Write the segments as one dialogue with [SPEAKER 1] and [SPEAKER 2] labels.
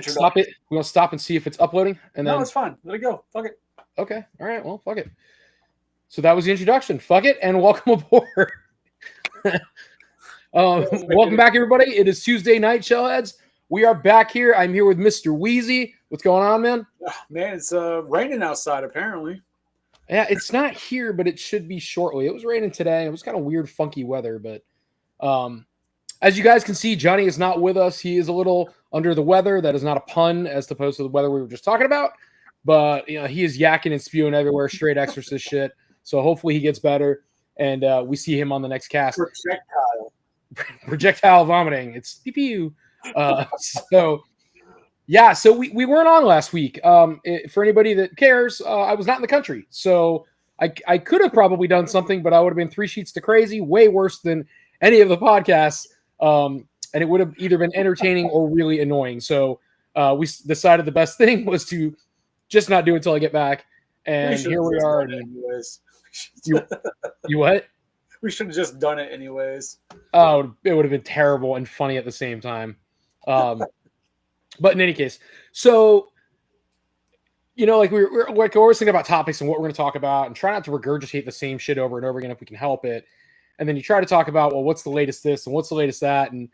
[SPEAKER 1] Stop it. We're gonna stop and see if it's uploading, and then
[SPEAKER 2] it's fine. Let it go. Fuck it.
[SPEAKER 1] Okay. All right. Well, fuck it. So that was the introduction. Fuck it, and welcome aboard. Welcome back, everybody. It is Tuesday night, Shellheads. We are back here. I'm here with Mr. Wheezy. What's going on, man?
[SPEAKER 2] Man, it's raining outside, apparently.
[SPEAKER 1] Yeah, it's not here, but it should be shortly. It was raining today. It was kind of weird, funky weather, but as you guys can see, Johnny is not with us. He is a little under the weather. That is not a pun as opposed to the weather we were just talking about. But you know, he is yakking and spewing everywhere, straight exorcist shit. So hopefully he gets better, and we see him on the next cast. Projectile vomiting. It's pew. So we weren't on last week. For anybody that cares, I was not in the country, so I could have probably done something, but I would have been 3 sheets to crazy, way worse than any of the podcasts. And it would have either been entertaining or really annoying. So we decided the best thing was to just not do it until I get back. And here we are.
[SPEAKER 2] Anyways.
[SPEAKER 1] You what?
[SPEAKER 2] We should have just done it anyways.
[SPEAKER 1] Oh, it would have been terrible and funny at the same time. But in any case, so, you know, like we're always thinking about topics and what we're going to talk about and try not to regurgitate the same shit over and over again if we can help it. And then you try to talk about, well, what's the latest this and what's the latest that. And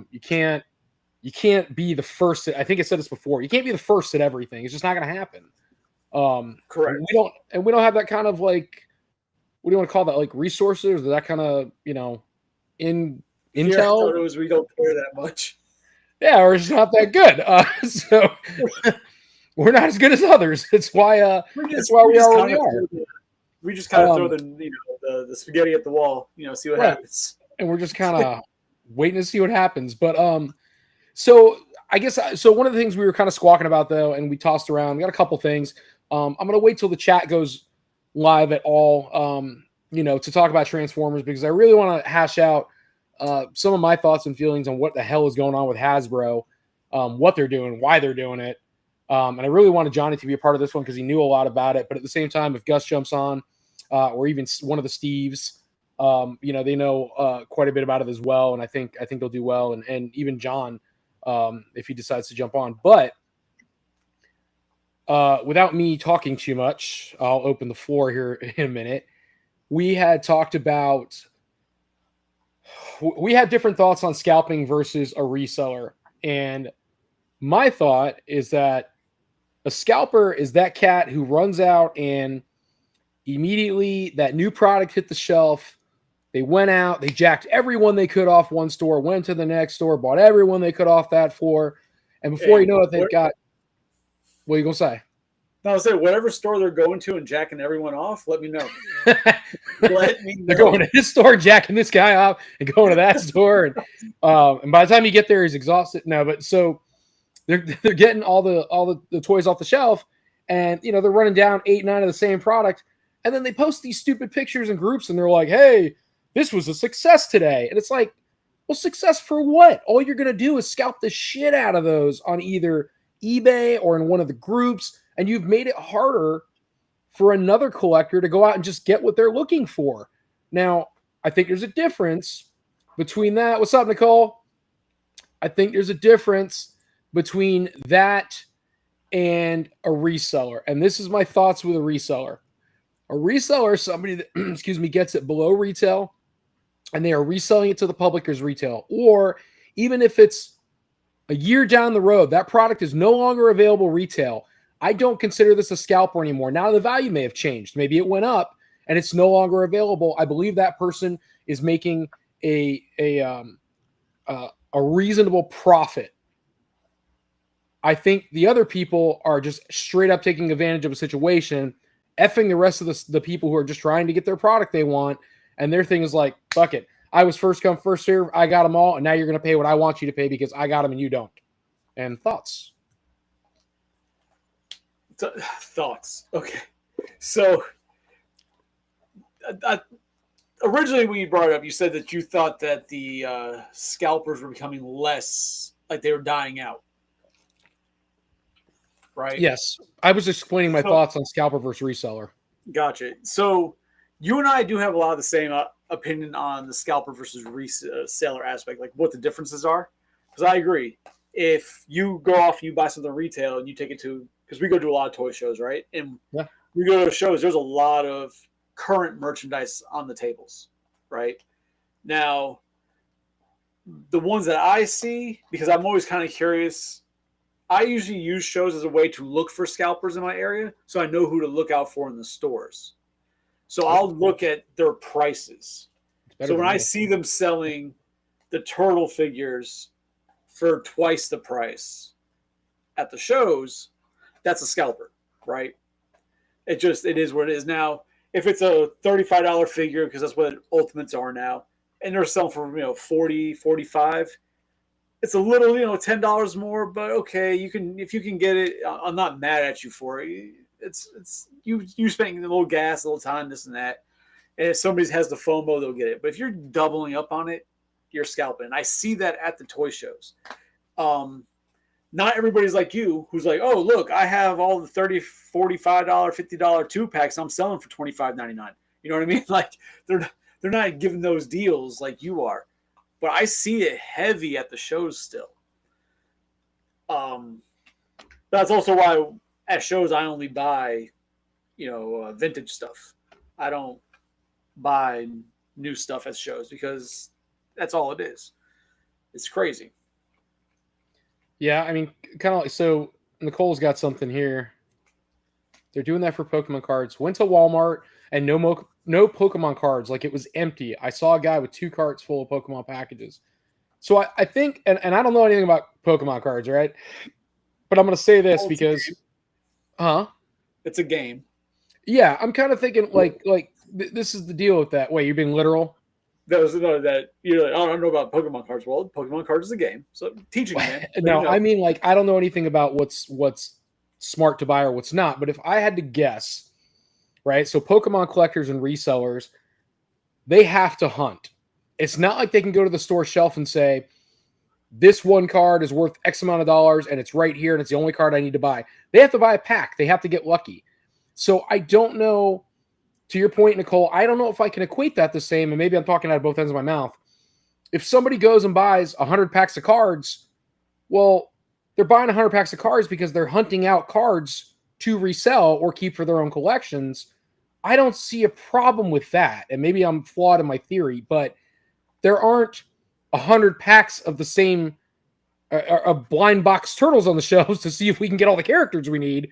[SPEAKER 1] you can't be the first. I think I said this before. You can't be the first at everything. It's just not going to happen.
[SPEAKER 2] Correct.
[SPEAKER 1] We don't have that kind of like, what do you want to call that? Like resources or that kind of, you know, intel.
[SPEAKER 2] We don't care that much.
[SPEAKER 1] Yeah, or it's not that good. So we're not as good as others. That's why we are where we are.
[SPEAKER 2] We just kind of throw the spaghetti at the wall, see what happens.
[SPEAKER 1] And we're just kind of waiting to see what happens. But so I guess one of the things we were kind of squawking about though, and we tossed around, we got a couple things. I'm gonna wait till the chat goes live at all, to talk about Transformers, because I really want to hash out some of my thoughts and feelings on what the hell is going on with Hasbro, what they're doing, why they're doing it. And I really wanted Johnny to be a part of this one because he knew a lot about it. But at the same time, if Gus jumps on, or even one of the Steves, they know quite a bit about it as well. And I think they'll do well. And even John, if he decides to jump on. But without me talking too much, I'll open the floor here in a minute. We had talked about, we had different thoughts on scalping versus a reseller. And my thought is that a scalper is that cat who runs out and immediately that new product hit the shelf. They went out, they jacked everyone they could off one store, went to the next store, bought everyone they could off that floor. And before you know it, they've got, what are you going to say?
[SPEAKER 2] No, I was saying, whatever store they're going to and jacking everyone off, let me know.
[SPEAKER 1] Let me know. They're going to this store, jacking this guy off, and going to that store. And by the time you get there, he's exhausted. No, but so they're getting all the toys off the shelf, and they're running down 8, 9 of the same product, and then they post these stupid pictures in groups, and they're like, "Hey, this was a success today," and it's like, well, success for what? All you're gonna do is scalp the shit out of those on either eBay or in one of the groups, and you've made it harder for another collector to go out and just get what they're looking for. Now, I think there's a difference between that. What's up, Nicole? I think there's a difference between that and a reseller. And this is my thoughts with a reseller. A reseller is somebody that, gets it below retail and they are reselling it to the public as retail. Or even if it's a year down the road, that product is no longer available retail. I don't consider this a scalper anymore. Now the value may have changed. Maybe it went up and it's no longer available. I believe that person is making a reasonable profit. I think the other people are just straight up taking advantage of a situation, effing the rest of the people who are just trying to get their product they want. And their thing is like, fuck it. I was first come, first serve. I got them all. And now you're going to pay what I want you to pay because I got them and you don't. And thoughts?
[SPEAKER 2] Thoughts. Okay. So originally when you brought it up, you said that you thought that the scalpers were becoming less, like they were dying out. Right?
[SPEAKER 1] Yes. I was explaining my thoughts on scalper versus reseller.
[SPEAKER 2] Gotcha. So you and I do have a lot of the same opinion on the scalper versus reseller aspect, like what the differences are. Because I agree. if you go off and you buy something retail and you take it to, because we go to a lot of toy shows, right? And
[SPEAKER 1] Yeah.
[SPEAKER 2] we go to shows, there's a lot of current merchandise on the tables, right? Now, the ones that I see, because I'm always kind of curious, I usually use shows as a way to look for scalpers in my area so I know who to look out for in the stores. So I'll look at their prices. So when I see them selling the turtle figures for twice the price at the shows, that's a scalper, right? It is what it is. Now, if it's a $35 figure, because that's what Ultimates are now, and they're selling for 40, 45, it's a little, $10 more, but okay, if you can get it, I'm not mad at you for it. It's you spending a little gas, a little time, this and that. And if somebody has the FOMO, they'll get it. But if you're doubling up on it, you're scalping. And I see that at the toy shows. Not everybody's like you, who's like, oh, look, I have all the $30, $45, $50 two packs I'm selling for $25.99. You know what I mean? Like they're not giving those deals like you are. But I see it heavy at the shows still. That's also why at shows I only buy, vintage stuff. I don't buy new stuff at shows because that's all it is. It's crazy.
[SPEAKER 1] Yeah, I mean, kind of like, so Nicole's got something here. They're doing that for Pokemon cards. Went to Walmart and no Pokemon cards. Like, it was empty. I saw a guy with 2 carts full of Pokemon packages. So I think, and I don't know anything about Pokemon cards, right? But I'm going to say this because,
[SPEAKER 2] it's a game.
[SPEAKER 1] Yeah, I'm kind of thinking this is the deal with that. Wait, you're being literal?
[SPEAKER 2] That you're like, I don't know about Pokemon cards. Well, Pokemon cards is a game, so teaching man.
[SPEAKER 1] No, I mean, like, I don't know anything about what's smart to buy or what's not. But if I had to guess, right? So Pokemon collectors and resellers, they have to hunt. It's not like they can go to the store shelf and say, this one card is worth X amount of dollars and it's right here and it's the only card I need to buy. They have to buy a pack. They have to get lucky. So I don't know, to your point, Nicole, I don't know if I can equate that the same, and maybe I'm talking out of both ends of my mouth. If somebody goes and buys 100 packs of cards, well, they're buying 100 packs of cards because they're hunting out cards to resell or keep for their own collections. I don't see a problem with that. And maybe I'm flawed in my theory, but there aren't 100 packs of the same blind box turtles on the shelves to see if we can get all the characters we need.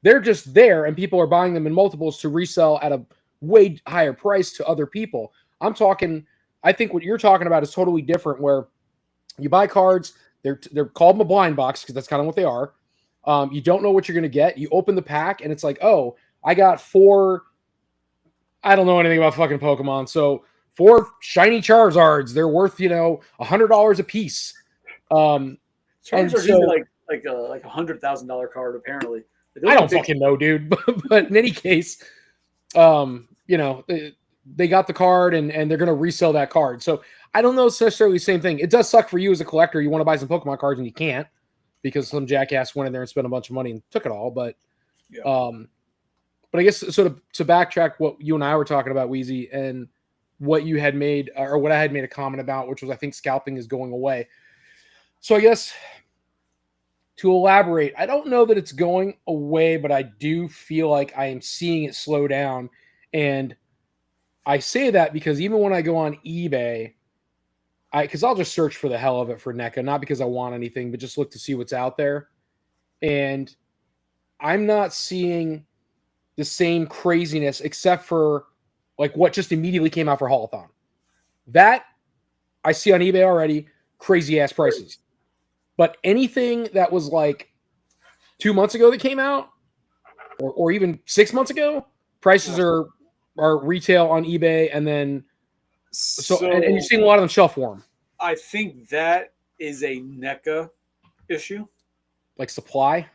[SPEAKER 1] They're just there, and people are buying them in multiples to resell at a way higher price to other people. I think what you're talking about is totally different, where you buy cards, they're called a blind box because that's kind of what they are. You don't know what you're going to get. You open the pack, and it's like, oh, I got 4. I don't know anything about fucking Pokemon, so 4 shiny Charizards. They're worth $100 a piece.
[SPEAKER 2] Charizards usually like a $100,000 card apparently.
[SPEAKER 1] I don't fucking know, dude. But in any case, they got the card and they're going to resell that card. So I don't know necessarily the same thing. It does suck for you as a collector. You want to buy some Pokemon cards and you can't because some jackass went in there and spent a bunch of money and took it all. But, but I guess sort of to backtrack what you and I were talking about, Wheezy, and what you had made or what I had made a comment about, which was I think scalping is going away. So I guess to elaborate, I don't know that it's going away, but I do feel like I am seeing it slow down. And I say that because even when I go on eBay, because I'll just search for the hell of it for NECA, not because I want anything, but just look to see what's out there. And I'm not seeing the same craziness except for like what just immediately came out for Haulathon. That I see on eBay already, crazy ass prices. But anything that was like 2 months ago that came out, or even 6 months ago, prices are retail on eBay, and then and you're seeing a lot of them shelf warm.
[SPEAKER 2] I think that is a NECA issue.
[SPEAKER 1] Like supply,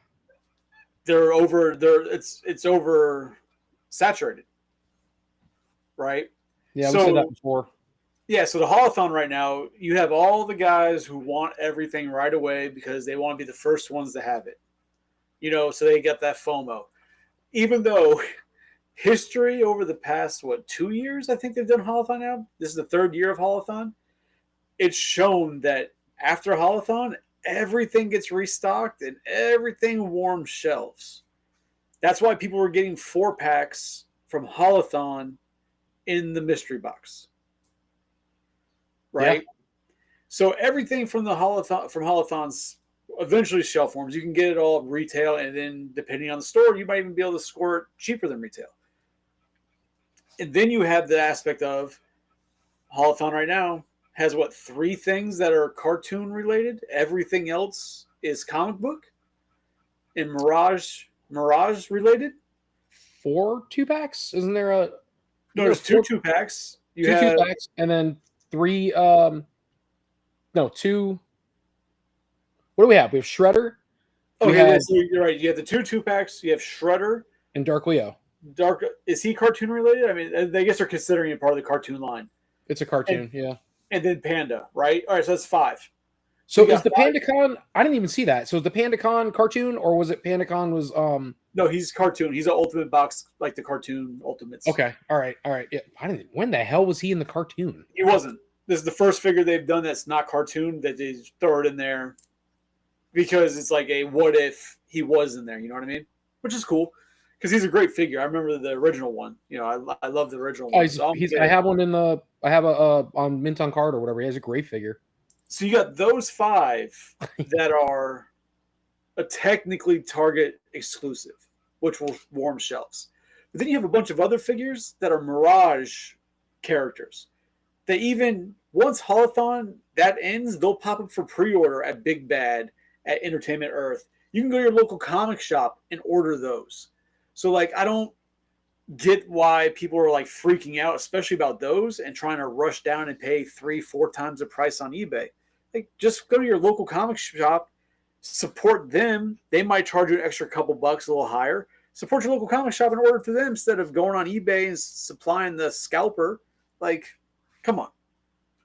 [SPEAKER 2] it's over saturated, right?
[SPEAKER 1] Yeah, we said that before.
[SPEAKER 2] Yeah, so the Haulathon right now, you have all the guys who want everything right away because they want to be the first ones to have it. So they get that FOMO. Even though history over the past, 2 years, I think they've done Haulathon now. This is the 3rd year of Haulathon. It's shown that after Haulathon, everything gets restocked and everything warms shelves. That's why people were getting 4-packs from Holothon in the mystery box. Right? Yeah. So everything from the Holothon's eventually shelf warms. You can get it all retail, and then depending on the store, you might even be able to score it cheaper than retail. And then you have the aspect of Holothon right now has 3 things that are cartoon related. Everything else is comic book and Mirage related.
[SPEAKER 1] 4 2-packs? Isn't there a
[SPEAKER 2] no? There's 2 2-packs.
[SPEAKER 1] You have 2 2-packs, and then 3. No, 2. What do we have? We have Shredder.
[SPEAKER 2] Okay, so you're right. You have the 2 2-packs. You have Shredder
[SPEAKER 1] and Dark Leo.
[SPEAKER 2] Is he cartoon related? I mean, I guess they're considering it part of the cartoon line.
[SPEAKER 1] It's a cartoon, yeah.
[SPEAKER 2] And then Panda, right? All right, so that's 5.
[SPEAKER 1] So is the PandaCon? I didn't even see that. So is the PandaCon cartoon, or was it PandaCon was?
[SPEAKER 2] No, he's cartoon. He's an Ultimate box, like the cartoon Ultimates.
[SPEAKER 1] Okay, all right. Yeah, when the hell was he in the cartoon?
[SPEAKER 2] He wasn't. This is the first figure they've done that's not cartoon that they throw it in there because it's like a what if he was in there. You know what I mean? Which is cool. Because he's a great figure. I remember the original one. You know, I love the original one.
[SPEAKER 1] I have one I have a on Mint on Card or whatever. He has a great figure.
[SPEAKER 2] So you got those 5 that are a technically Target exclusive, which will warm shelves. But then you have a bunch of other figures that are Mirage characters. They even, once Holothon that ends, they'll pop up for pre-order at Big Bad, at Entertainment Earth. You can go to your local comic shop and order those. So, like, I don't get why people are, like, freaking out, especially about those, and trying to rush down and pay 3-4 times the price on eBay. Like, just go to your local comic shop, support them. They might charge you an extra couple bucks, a little higher. Support your local comic shop and order through them instead of going on eBay and supplying the scalper. Like, come on.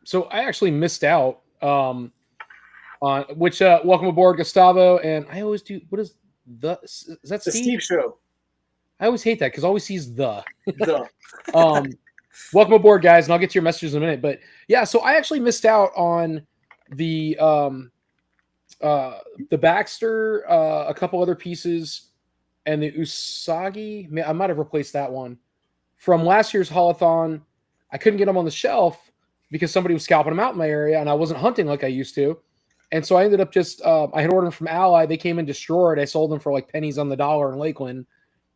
[SPEAKER 1] So I actually missed out on which welcome aboard, Gustavo. And I always do. What is is that Steve?
[SPEAKER 2] The Steve Show.
[SPEAKER 1] I always hate that because I always sees the. Welcome aboard, guys, and I'll get to your messages in a minute. But yeah, so I actually missed out on the Baxter, a couple other pieces, and the Usagi. I might have replaced that one from last year's Holothon. I couldn't get them on the shelf because somebody was scalping them out in my area, and I wasn't hunting like I used to. And so I ended up just I had ordered them from Ally. They came in destroyed. I sold them for like pennies on the dollar in Lakeland,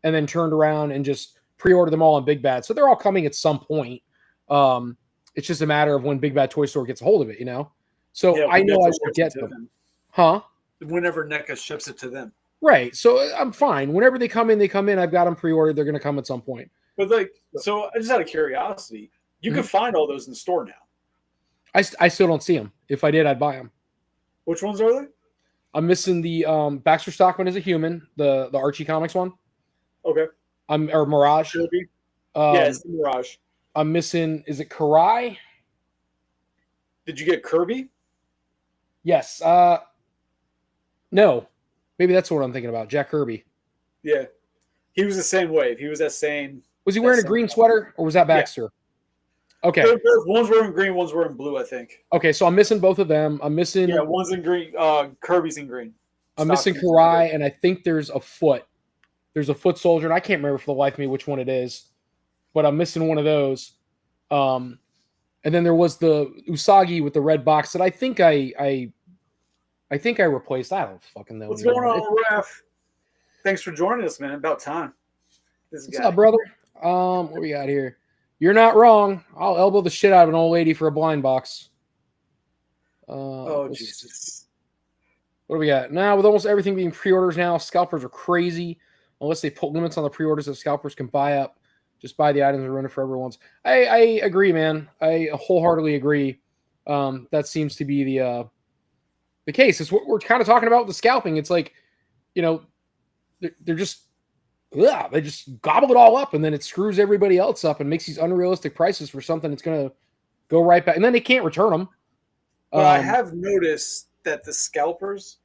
[SPEAKER 1] and then turned around and just pre-ordered them all on Big Bad. So they're all coming at some point. It's just a matter of when Big Bad Toy Store gets a hold of it, you know? So yeah, I know I should get them. Huh?
[SPEAKER 2] Whenever NECA ships it to them.
[SPEAKER 1] Right. So I'm fine. Whenever they come in, they come in. I've got them pre-ordered. They're going to come at some point.
[SPEAKER 2] But like, so just out of curiosity, you can find all those in the store now.
[SPEAKER 1] I still don't see them. If I did, I'd buy them.
[SPEAKER 2] Which ones are they?
[SPEAKER 1] I'm missing the Baxter Stockman as a human, the Archie Comics one.
[SPEAKER 2] Okay.
[SPEAKER 1] Or Mirage.
[SPEAKER 2] Yeah, it's the Mirage.
[SPEAKER 1] I'm missing, is it Karai?
[SPEAKER 2] Did you get Kirby?
[SPEAKER 1] Yes. No. Maybe that's what I'm thinking about. Jack Kirby.
[SPEAKER 2] Yeah. He was the same way. He was that same.
[SPEAKER 1] Was he wearing a green sweater or was that Baxter? Yeah. Okay.
[SPEAKER 2] One's wearing green, one's wearing blue, I think.
[SPEAKER 1] Okay, so I'm missing both of them. I'm missing.
[SPEAKER 2] Yeah, one's in green. Kirby's in green.
[SPEAKER 1] I'm missing Karai, and I think there's a foot. There's a foot soldier, and I can't remember for the life of me which one it is, but I'm missing one of those. And then there was the Usagi with the red box that I think I replaced. I don't fucking know.
[SPEAKER 2] What's going on, Ref? Thanks for joining us, man. About time.
[SPEAKER 1] What's up, brother? What we got here? You're not wrong. I'll elbow the shit out of an old lady for a blind box.
[SPEAKER 2] Oh, Jesus.
[SPEAKER 1] What do we got? Now, with almost everything being pre-orders now, scalpers are crazy. Unless they put limits on the pre-orders that scalpers can buy up. Just buy the items and run it for everyone's. I agree, man. I wholeheartedly agree. That seems to be the case. It's what we're kind of talking about with the scalping. It's like, you know, they're just they just gobble it all up, and then it screws everybody else up and makes these unrealistic prices for something that's going to go right back, and then they can't return them.
[SPEAKER 2] But I have noticed that the scalpers,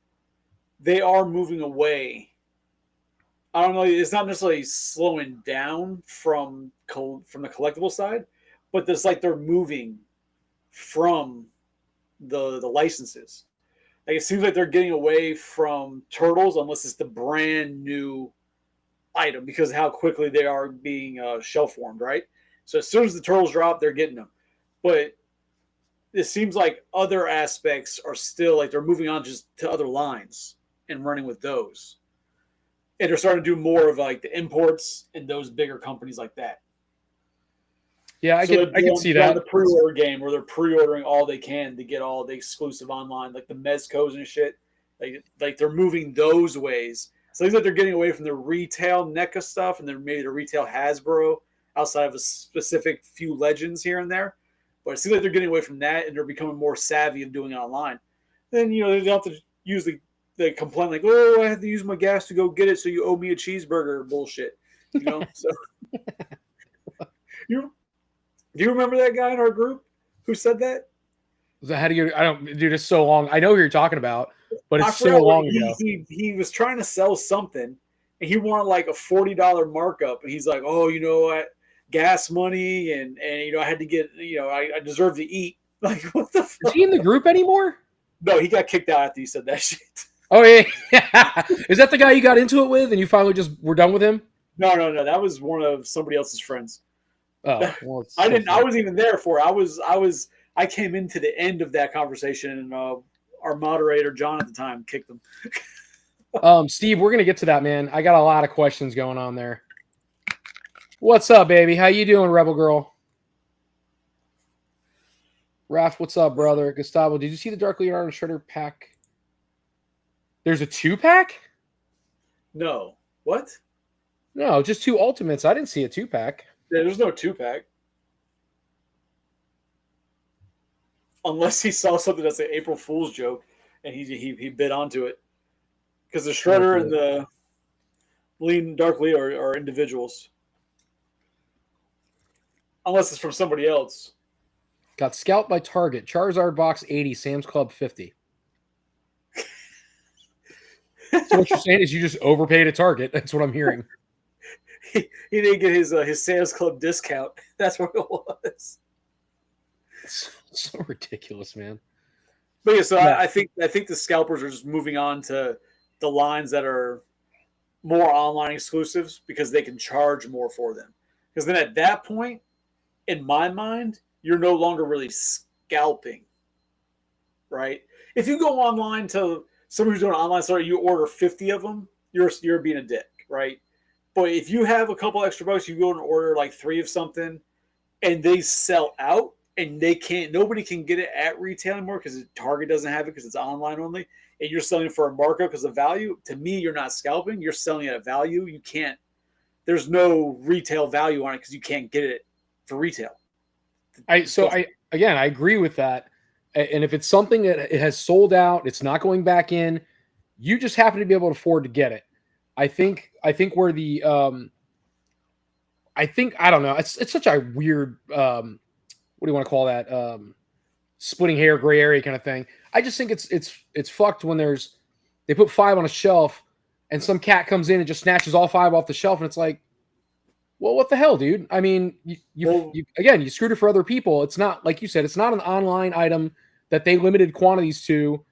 [SPEAKER 2] they are moving away. I don't know. It's not necessarily slowing down from the collectible side, but there's like they're moving from the licenses. Like it seems like they're getting away from turtles unless it's the brand new item because of how quickly they are being shelf formed, right? So as soon as the turtles drop, they're getting them. But it seems like other aspects are still like they're moving on just to other lines and running with those. And they're starting to do more of like the imports and those bigger companies like that.
[SPEAKER 1] Yeah, I can see that.
[SPEAKER 2] The pre-order game where they're pre-ordering all they can to get all the exclusive online, like the Mezcos and shit. Like they're moving those ways. So it seems like they're getting away from the retail NECA stuff and then maybe the retail Hasbro outside of a specific few legends here and there. But it seems like they're getting away from that and they're becoming more savvy of doing it online. Then, you know, they don't have to use the complaint like, oh, I have to use my gas to go get it, so you owe me a cheeseburger bullshit. You know? So do you remember that guy in our group who said that?
[SPEAKER 1] So how do you? I don't, dude. It's so long. I know who you're talking about, but it's so long ago.
[SPEAKER 2] He was trying to sell something, and he wanted like a $40 markup, and he's like, "Oh, you know what? Gas money, and you know, I had to get, you know, I deserve to eat." Like, what the fuck?
[SPEAKER 1] Is he in the group anymore?
[SPEAKER 2] No, he got kicked out after he said that shit.
[SPEAKER 1] Oh yeah. Is that the guy you got into it with, and you finally just were done with him?
[SPEAKER 2] No. That was one of somebody else's friends.
[SPEAKER 1] Oh, well,
[SPEAKER 2] I didn't. I wasn't even there for it. I came into the end of that conversation, and our moderator John at the time kicked him.
[SPEAKER 1] Steve, we're gonna get to that, man. I got a lot of questions going on there. What's up, baby? How you doing, Rebel Girl? Raph, what's up, brother? Gustavo, did you see the Dark Leonardo Shredder pack? There's a 2-pack?
[SPEAKER 2] No. What?
[SPEAKER 1] No, just 2 Ultimates. I didn't see a 2-pack.
[SPEAKER 2] Yeah, there's no 2-pack. Unless he saw something that's an April Fool's joke and he bid onto it. Because the Shredder and the Dark Leo are individuals. Unless it's from somebody else.
[SPEAKER 1] Got scalped by Target. Charizard box 80, Sam's Club 50. So what you're saying is you just overpaid at Target. That's what I'm hearing.
[SPEAKER 2] He didn't get his Sam's Club discount. That's what it was.
[SPEAKER 1] So ridiculous, man.
[SPEAKER 2] But yeah, so yeah. I think the scalpers are just moving on to the lines that are more online exclusives because they can charge more for them. Because then at that point, in my mind, you're no longer really scalping, right? If you go online to somebody who's doing an online store, you order 50 of them, you're being a dick, right? But if you have a couple extra bucks, you go and order like 3 of something, and they sell out, and nobody can get it at retail anymore because Target doesn't have it because it's online only, and you're selling it for a markup because of value. To me, you're not scalping; you're selling it at value. You can't. There's no retail value on it because you can't get it for retail.
[SPEAKER 1] I agree with that. And if it's something that it has sold out, it's not going back in, you just happen to be able to afford to get it. I think where the I don't know. It's such a weird what do you want to call that? Splitting hair, gray area kind of thing. I just think it's fucked when they put 5 on a shelf and some cat comes in and just snatches all 5 off the shelf, and it's like, well, what the hell, dude? I mean, you screwed it for other people. It's not, like you said, it's not an online item that they limited quantities to,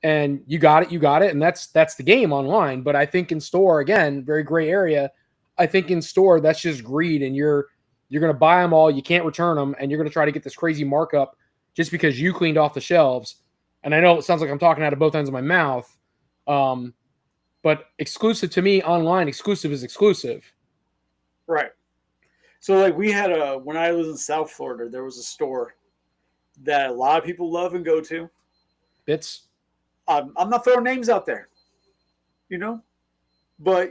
[SPEAKER 1] and you got it, and that's the game online. But I think in store, again, very gray area. I think in store, that's just greed, and you're going to buy them all. You can't return them, and you're going to try to get this crazy markup just because you cleaned off the shelves. And I know it sounds like I'm talking out of both ends of my mouth, but exclusive to me, online exclusive is exclusive.
[SPEAKER 2] Right. So like we had when I was in South Florida, there was a store that a lot of people love and go to.
[SPEAKER 1] Bits.
[SPEAKER 2] I'm not throwing names out there, but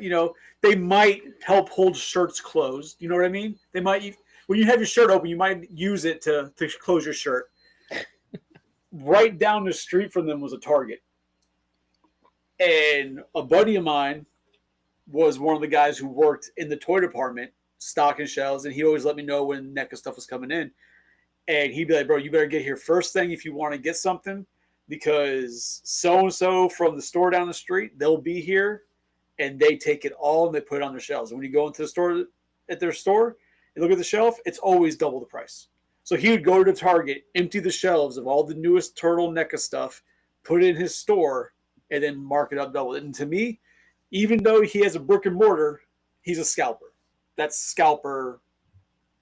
[SPEAKER 2] they might help hold shirts closed. You know what I mean? They might, when you have your shirt open, you might use it to close your shirt. Right down the street from them was a Target. And a buddy of mine was one of the guys who worked in the toy department, stocking shelves, and he always let me know when NECA stuff was coming in. And he'd be like, bro, you better get here first thing if you want to get something, because so-and-so from the store down the street, they'll be here, and they take it all and they put it on their shelves. And when you go into the store, at their store, and look at the shelf, it's always double the price. So he would go to Target, empty the shelves of all the newest Turtle NECA stuff, put it in his store, and then mark it up double. And to me, even though he has a brick and mortar, he's a scalper. That's scalper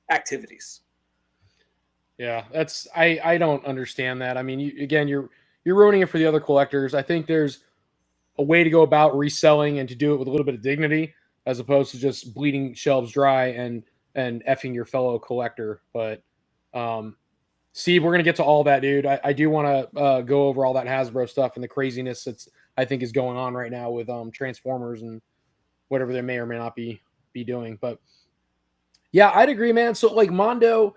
[SPEAKER 2] activities.
[SPEAKER 1] Yeah, that's I don't understand that. I mean, you're ruining it for the other collectors. I think there's a way to go about reselling and to do it with a little bit of dignity, as opposed to just bleeding shelves dry and effing your fellow collector. But Steve, we're gonna get to all that, dude. I do want to go over all that Hasbro stuff and the craziness that's I think is going on right now with Transformers and whatever they may or may not be doing. But yeah, I'd agree, man. So like Mondo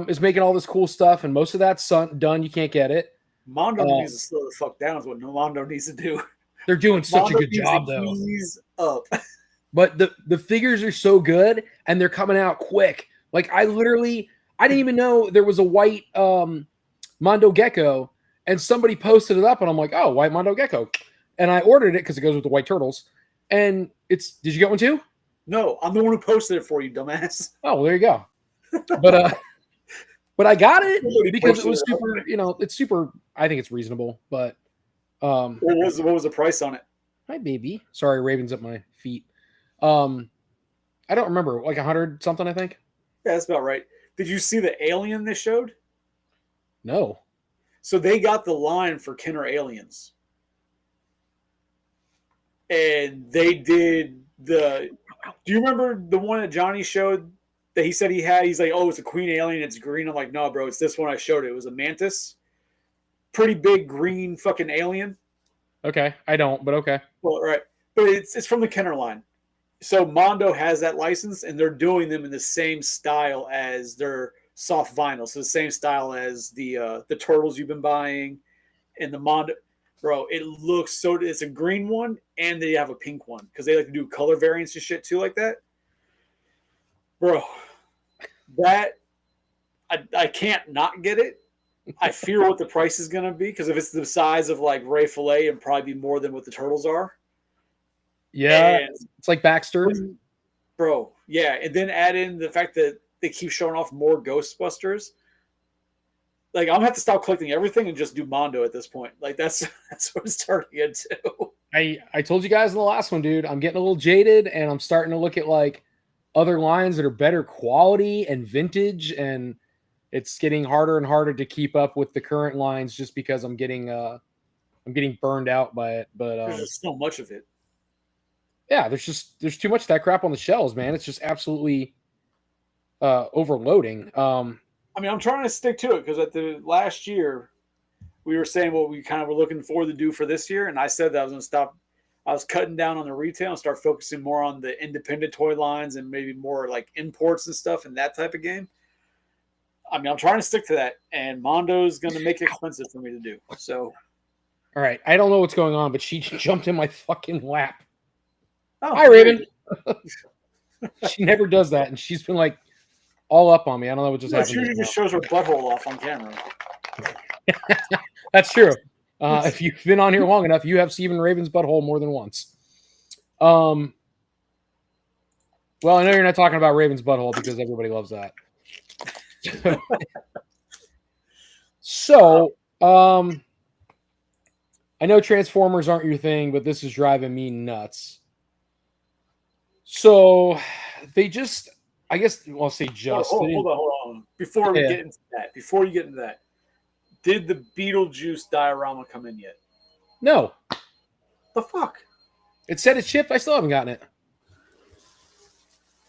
[SPEAKER 1] is making all this cool stuff, and most of that's done. You can't get it.
[SPEAKER 2] Mondo needs to slow the fuck down. Is what Mondo needs to do.
[SPEAKER 1] They're doing such
[SPEAKER 2] Mondo
[SPEAKER 1] a good job, though.
[SPEAKER 2] Ease up.
[SPEAKER 1] But the figures are so good, and they're coming out quick. Like I didn't even know there was a white Mondo Gecko, and somebody posted it up, and I'm like, oh, white Mondo Gecko, and I ordered it because it goes with the white turtles. And did you get one too?
[SPEAKER 2] No, I'm the one who posted it for you, dumbass.
[SPEAKER 1] Oh, well, there you go. But I got it because it was super, it's super, I think it's reasonable, but
[SPEAKER 2] what was the price on it?
[SPEAKER 1] Hi, baby. Sorry, Raven's at my feet. I don't remember, like 100 something, I think.
[SPEAKER 2] Yeah, that's about right. Did you see the alien they showed?
[SPEAKER 1] No.
[SPEAKER 2] So they got the line for Kenner Aliens. And they did do you remember the one that Johnny showed that he said he had? He's like, oh, it's a queen alien, it's green. I'm like, no, bro, it's this one I showed it. It was a mantis. Pretty big green fucking alien.
[SPEAKER 1] Okay, I don't, but okay.
[SPEAKER 2] Well, right. But it's from the Kenner line. So Mondo has that license, and they're doing them in the same style as their soft vinyl. So the same style as the turtles you've been buying and the Mondo. Bro, it looks so. It's a green one, and they have a pink one because they like to do color variants and shit too, like that. Bro, that I can't not get it. I fear what the price is gonna be because if it's the size of like Ray Fillet, it'd probably be more than what the turtles are.
[SPEAKER 1] Yeah, and it's like Baxter,
[SPEAKER 2] bro. Yeah, and then add in the fact that they keep showing off more Ghostbusters. Like I'm gonna have to stop collecting everything and just do Mondo at this point. Like that's what it's turning into.
[SPEAKER 1] I told you guys in the last one, dude. I'm getting a little jaded, and I'm starting to look at like other lines that are better quality and vintage, and it's getting harder and harder to keep up with the current lines just because I'm getting burned out by it. But
[SPEAKER 2] there's just so much of it.
[SPEAKER 1] Yeah, there's too much of that crap on the shelves, man. It's just absolutely overloading.
[SPEAKER 2] I mean, I'm trying to stick to it because at the last year, we were saying what we kind of were looking forward to do for this year, and I said that I was going to stop. I was cutting down on the retail and start focusing more on the independent toy lines and maybe more like imports and stuff and that type of game. I mean, I'm trying to stick to that, and Mondo's going to make it expensive for me to do. So,
[SPEAKER 1] all right, I don't know what's going on, but she jumped in my fucking lap.
[SPEAKER 2] Oh,
[SPEAKER 1] hi, Raven. She never does that, and she's been like all up on me. I don't know what just happened.
[SPEAKER 2] She usually just shows her butthole off on camera.
[SPEAKER 1] That's true. If you've been on here long enough, you have Stephen Raven's butthole more than once. Well, I know you're not talking about Raven's butthole because everybody loves that. So, I know Transformers aren't your thing, but this is driving me nuts. So, they just, I guess, well, I'll say just.
[SPEAKER 2] Hold on. Before you get into that, did the Beetlejuice diorama come in yet?
[SPEAKER 1] No.
[SPEAKER 2] The fuck?
[SPEAKER 1] It said it shipped. I still haven't gotten it.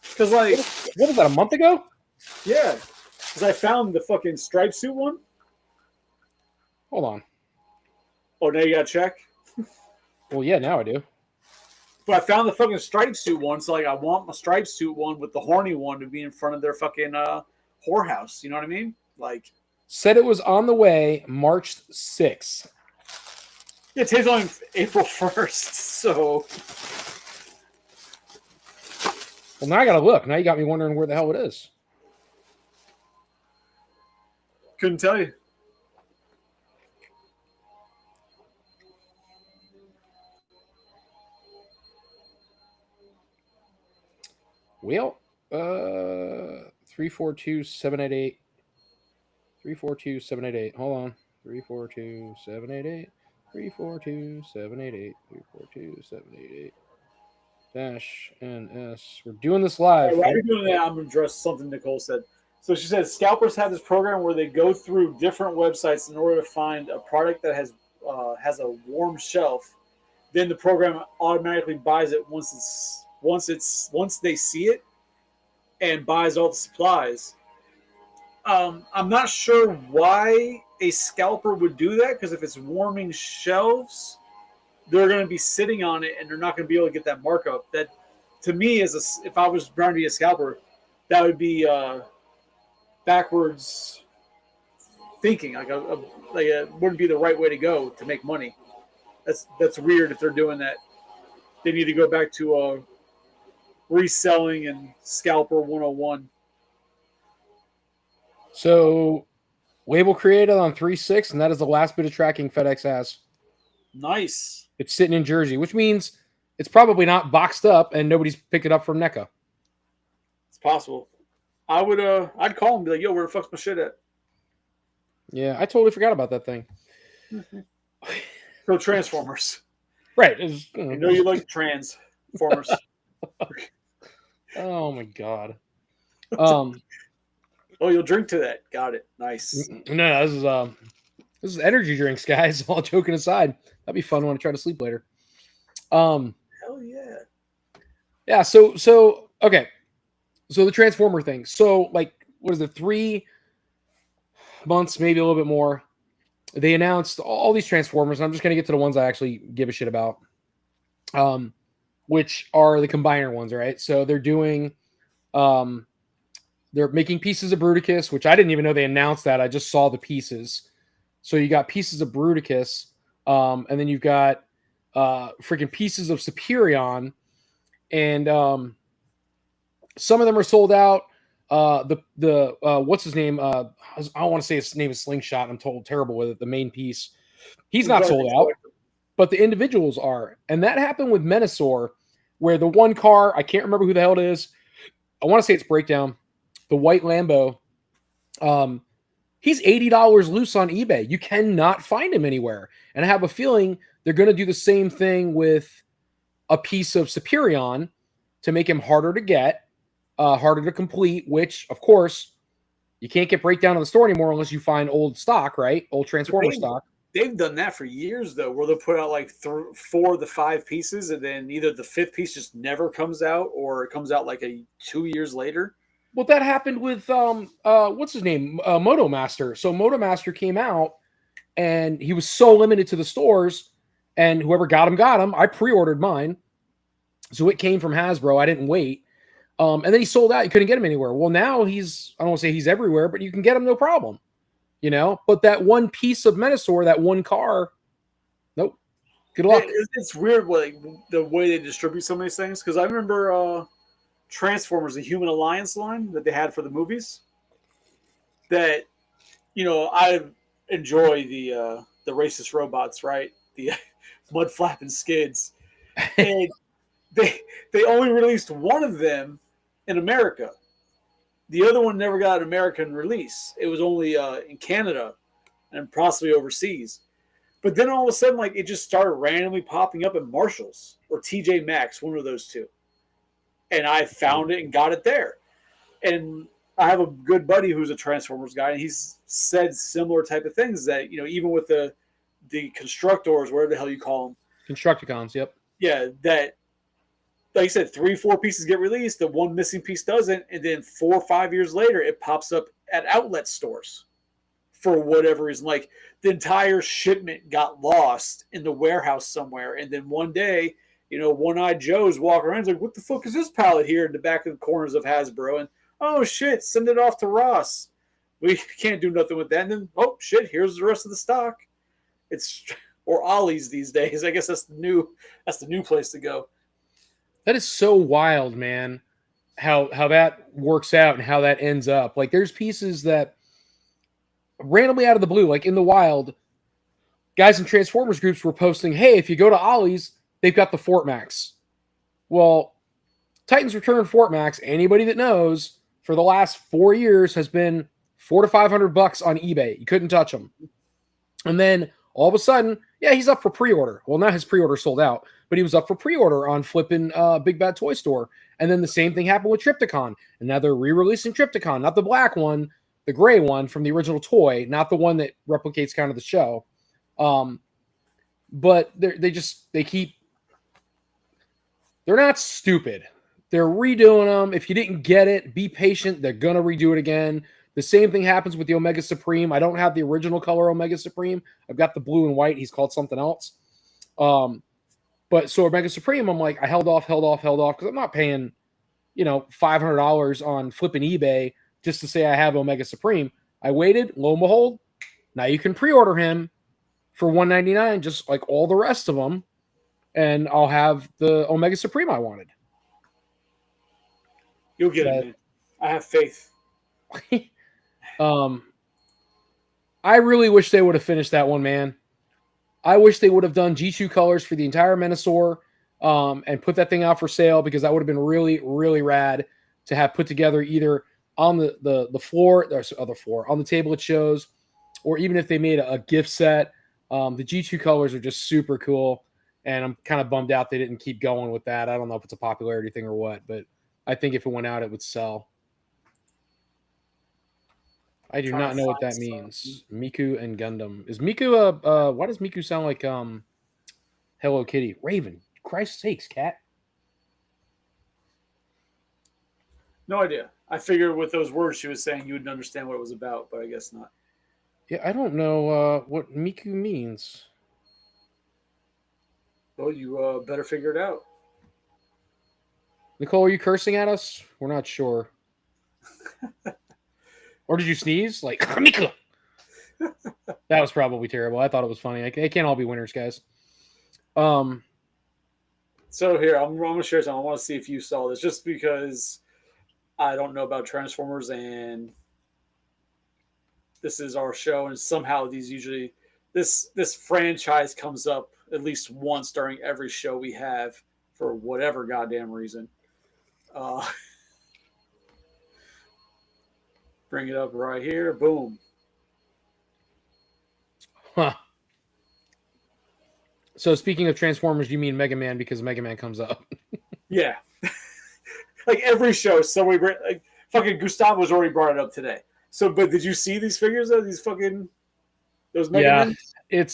[SPEAKER 2] Because, like,
[SPEAKER 1] what was that, a month ago?
[SPEAKER 2] Yeah. Because I found the fucking striped suit one.
[SPEAKER 1] Hold on.
[SPEAKER 2] Oh, now you got to check?
[SPEAKER 1] Well, yeah, now I do.
[SPEAKER 2] But I found the fucking striped suit one, so, like, I want my striped suit one with the horny one to be in front of their fucking whorehouse. You know what I mean? Like.
[SPEAKER 1] Said it was on the way March 6th.
[SPEAKER 2] Yeah, today's only April 1st, so.
[SPEAKER 1] Well, now I got to look. Now you got me wondering where the hell it is.
[SPEAKER 2] Couldn't tell you.
[SPEAKER 1] Well, 342-788. 342-788. Hold on. 342-788. 342-788. 342-788. Dash NS. We're doing this live.
[SPEAKER 2] While you're doing that, I'm going to address something Nicole said. So she said scalpers have this program where they go through different websites in order to find a product that has a warm shelf. Then the program automatically buys it once they see it and buys all the supplies. I'm not sure why a scalper would do that, because if it's warming shelves, they're going to be sitting on it and they're not going to be able to get that markup. That, to me, if I was trying to be a scalper, that would be backwards thinking. Like it wouldn't be the right way to go to make money. That's weird if they're doing that. They need to go back to reselling and scalper 101.
[SPEAKER 1] So, label created on 3/6, and that is the last bit of tracking FedEx has.
[SPEAKER 2] Nice.
[SPEAKER 1] It's sitting in Jersey, which means it's probably not boxed up and nobody's picked it up from NECA.
[SPEAKER 2] It's possible. I'd call him and be like, yo, where the fuck's my shit at?
[SPEAKER 1] Yeah, I totally forgot about that thing.
[SPEAKER 2] So Transformers.
[SPEAKER 1] Right.
[SPEAKER 2] I know you like Transformers.
[SPEAKER 1] Oh my God.
[SPEAKER 2] Oh, you'll drink to that. Got it. Nice.
[SPEAKER 1] No, this is energy drinks, guys. All joking aside, that'd be fun when I try to sleep later.
[SPEAKER 2] Hell yeah.
[SPEAKER 1] Yeah. So okay. So the Transformer thing. So like, what is it? 3 months, maybe a little bit more. They announced all these Transformers, and I'm just going to get to the ones I actually give a shit about, which are the combiner ones, right? So they're doing, they're making pieces of Bruticus, which I didn't even know they announced that. I just saw the pieces. So you got pieces of Bruticus, and then you've got freaking pieces of Superion, and some of them are sold out. The what's his name? I don't want to say his name is Slingshot. I'm told terrible with it. The main piece, he's not sold out, but the individuals are, and that happened with Menasor, where the one car, I can't remember who the hell it is. I want to say it's Breakdown, the white Lambo. He's $80 loose on eBay. You cannot find him anywhere, and I have a feeling they're going to do the same thing with a piece of Superion to make him harder to get. Harder to complete, which, of course, you can't get Breakdown in the store anymore unless you find old stock, right? Old Transformer stock.
[SPEAKER 2] They've done that for years, though, where they'll put out like 4 of the 5 pieces, and then either the 5th piece just never comes out, or it comes out like 2 years later.
[SPEAKER 1] Well, that happened with, what's his name? Moto Master. So Moto Master came out, and he was so limited to the stores, and whoever got him. I pre-ordered mine. So it came from Hasbro. I didn't wait. And then he sold out. You couldn't get him anywhere. Well, now I don't want to say he's everywhere, but you can get him no problem. You know? But that one piece of Menasor, that one car, nope. Good luck.
[SPEAKER 2] It's weird the way they distribute some of these things. Because I remember Transformers, the Human Alliance line that they had for the movies. That, I enjoy the racist robots, right? The mud flapping skids. And they only released one of them in America. The other one never got an American release. It was only in Canada and possibly overseas. But then all of a sudden, it just started randomly popping up at Marshall's or TJ Maxx, one of those two. And I found it and got it there. And I have a good buddy who's a Transformers guy, and he's said similar type of things that, even with the constructors, whatever the hell you call them.
[SPEAKER 1] Constructicons, yep.
[SPEAKER 2] Yeah, that, like I said, 3-4 pieces get released, the one missing piece doesn't, and then 4 or 5 years later, it pops up at outlet stores for whatever reason. Like, the entire shipment got lost in the warehouse somewhere, and then one day, One-Eyed Joe's walking around, like, what the fuck is this pallet here in the back of the corners of Hasbro? And, oh, shit, send it off to Ross. We can't do nothing with that. And then, oh, shit, here's the rest of the stock. Or Ollie's these days. I guess that's the new place to go.
[SPEAKER 1] That is so wild, man, how that works out and how that ends up. Like, there's pieces that randomly out of the blue, like in the wild, guys in Transformers groups were posting, hey, if you go to Ollie's, they've got the Fort Max. Well, Titans Return Fort Max, anybody that knows, for the last 4 years has been $400 to $500 on eBay. You couldn't touch them. And then all of a sudden, Yeah, he's up for pre-order. Well, now his pre-order sold out, but he was up for pre-order on flipping Big Bad Toy Store. And then the same thing happened with Trypticon. And now they're re-releasing Trypticon, not the black one, the gray one from the original toy, not the one that replicates kind of the show. But they're not stupid. They're redoing them. If you didn't get it, be patient. They're going to redo it again. The same thing happens with the Omega Supreme. I don't have the original color Omega Supreme. I've got the blue and white. He's called something else. But so Omega Supreme, I'm like, I held off because I'm not paying, $500 on flipping eBay just to say I have Omega Supreme. I waited. Lo and behold, now you can pre-order him for $199, just like all the rest of them, and I'll have the Omega Supreme I wanted.
[SPEAKER 2] You'll get it, man. I have faith.
[SPEAKER 1] I really wish they would have finished that one, man. I wish they would have done G2 colors for the entire Menasor and put that thing out for sale, because that would have been really, really rad to have put together either on the floor, on the table it shows, or even if they made a gift set. The G2 colors are just super cool, and I'm kind of bummed out they didn't keep going with that. I don't know if it's a popularity thing or what, but I think if it went out, it would sell. I do not know what that means. Miku and Gundam. Is Miku why does Miku sound like Hello Kitty? Raven. Christ's sakes, cat.
[SPEAKER 2] No idea. I figured with those words she was saying you would understand what it was about, but I guess not.
[SPEAKER 1] Yeah, I don't know what Miku means.
[SPEAKER 2] Well, you better figure it out.
[SPEAKER 1] Nicole, are you cursing at us? We're not sure. Or did you sneeze? Like, Miku! That was probably terrible. I thought it was funny. They can't all be winners, guys.
[SPEAKER 2] So here, I'm going to share something. I want to see if you saw this, just because I don't know about Transformers, and this is our show, and somehow this franchise comes up at least once during every show we have for whatever goddamn reason. Bring it up right here. Boom.
[SPEAKER 1] Huh. So speaking of Transformers, you mean Mega Man, because Mega Man comes up.
[SPEAKER 2] Yeah. Like every show, fucking Gustavo's already brought it up today. So, but did you see these figures though? Those Mega Men?
[SPEAKER 1] It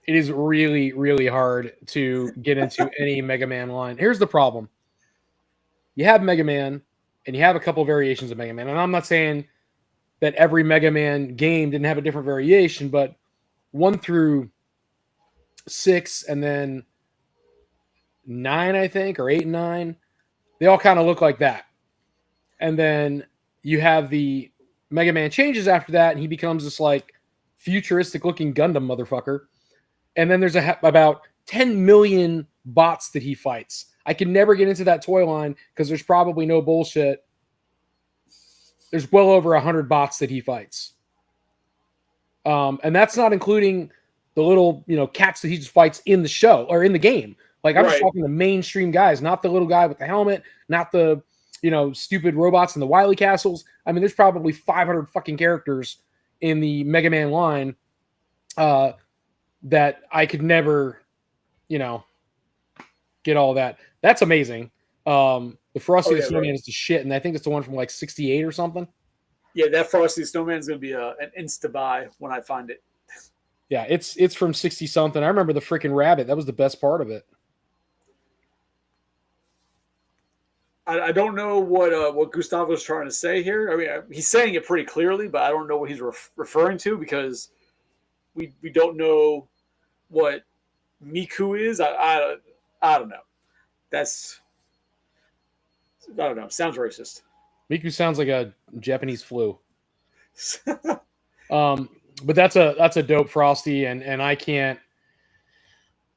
[SPEAKER 1] is really, really hard to get into any Mega Man line. Here's the problem. You have Mega Man, and you have a couple variations of Mega Man. And I'm not saying that every Mega Man game didn't have a different variation, but 1 through 6 and then 9, I think, or 8 and 9, they all kind of look like that. And then you have the Mega Man changes after that, and he becomes this like futuristic looking Gundam motherfucker. And then there's about 10 million bots that he fights. I can never get into that toy line because there's probably no bullshit. There's well over 100 bots that he fights. And that's not including the little, cats that he just fights in the show or in the game. Like, I'm just talking the mainstream guys, not the little guy with the helmet, not the, stupid robots in the Wily castles. I mean, there's probably 500 fucking characters in the Mega Man line that I could never, get all that. That's amazing. The Frosty the Snowman is the shit, and I think it's the one from like 68 or something.
[SPEAKER 2] Yeah, that Frosty the Snowman is going to be an insta-buy when I find it.
[SPEAKER 1] Yeah, it's from 60 something. I remember the freaking rabbit. That was the best part of it.
[SPEAKER 2] I don't know what Gustavo's trying to say here. I mean, he's saying it pretty clearly, but I don't know what he's referring to, because we don't know what Miku is. I don't know. I don't know. Sounds racist.
[SPEAKER 1] Miku sounds like a Japanese flu. But that's a dope Frosty, and I can't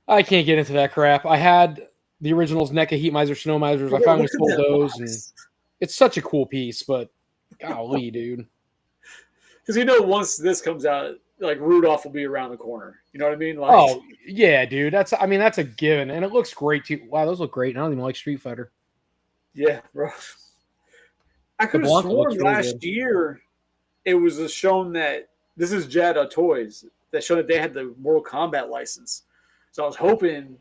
[SPEAKER 1] get into that crap. I had the originals NECA Heat Miser, Snow Misers. I finally sold those, and it's such a cool piece, but golly, dude.
[SPEAKER 2] Because once this comes out, like Rudolph will be around the corner. You know what I mean? Like,
[SPEAKER 1] oh yeah, dude. That's a given, and it looks great too. Wow, those look great. I don't even like Street Fighter.
[SPEAKER 2] Yeah, bro. I could have sworn last year it was shown that This is Jedi Toys that showed that they had the Mortal Kombat license. So I was hoping,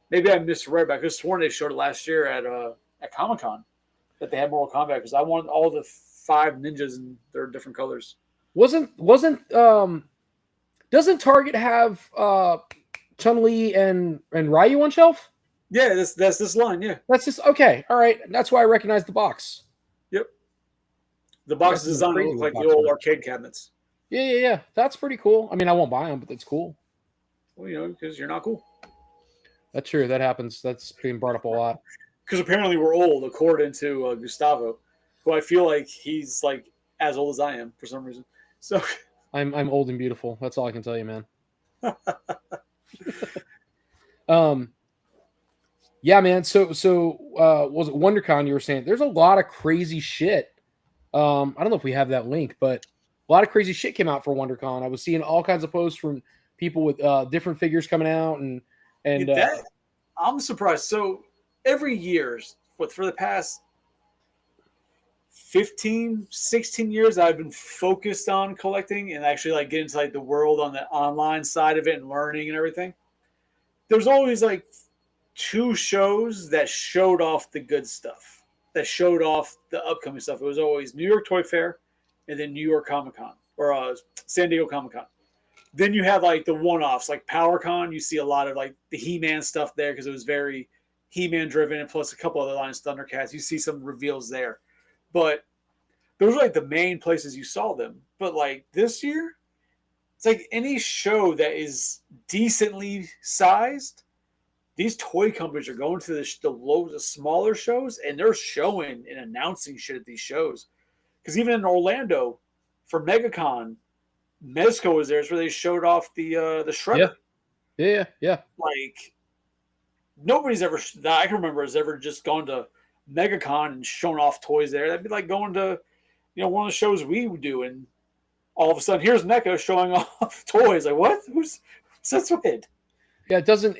[SPEAKER 2] maybe I misread, but I could have sworn they showed it last year at Comic-Con that they had Mortal Kombat because I wanted all the 5 ninjas in their different colors.
[SPEAKER 1] Doesn't Target have Chun-Li and Ryu on shelf?
[SPEAKER 2] Yeah, that's this line. Yeah,
[SPEAKER 1] that's just okay. All right, that's why I recognize the box.
[SPEAKER 2] Yep, the box is designed to look like the old arcade cabinets.
[SPEAKER 1] Yeah. That's pretty cool. I mean, I won't buy them, but that's cool.
[SPEAKER 2] Well, because you're not cool.
[SPEAKER 1] That's true. That happens. That's being brought up a lot.
[SPEAKER 2] Because apparently we're old, according to Gustavo, who I feel like he's like as old as I am for some reason. So
[SPEAKER 1] I'm old and beautiful. That's all I can tell you, man. Yeah, man. So was it WonderCon? You were saying there's a lot of crazy shit. I don't know if we have that link, but a lot of crazy shit came out for WonderCon. I was seeing all kinds of posts from people with different figures coming out, and
[SPEAKER 2] I'm surprised. So every year, for the past 15, 16 years, I've been focused on collecting and actually like get into like the world on the online side of it and learning and everything. There's always like 2 shows that showed off the good stuff, that showed off the upcoming stuff. It was always New York Toy Fair and then New York Comic Con or San Diego Comic Con. Then you have like the one-offs like PowerCon. You see a lot of like the He-Man stuff there because it was very He-Man driven, and plus a couple other lines, Thundercats. You see some reveals there. But those are like the main places you saw them. But like this year, it's like any show that is decently sized, these toy companies are going to the smaller shows, and they're showing and announcing shit at these shows. Because even in Orlando, for MegaCon, Mezco was there. It's where they showed off the Shredder.
[SPEAKER 1] Yeah.
[SPEAKER 2] Like nobody's ever that I can remember has ever just gone to MegaCon and shown off toys there. That'd be like going to, one of the shows we would do, and all of a sudden here's NECA showing off toys. Like what? Who's that's weird.
[SPEAKER 1] Yeah, it doesn't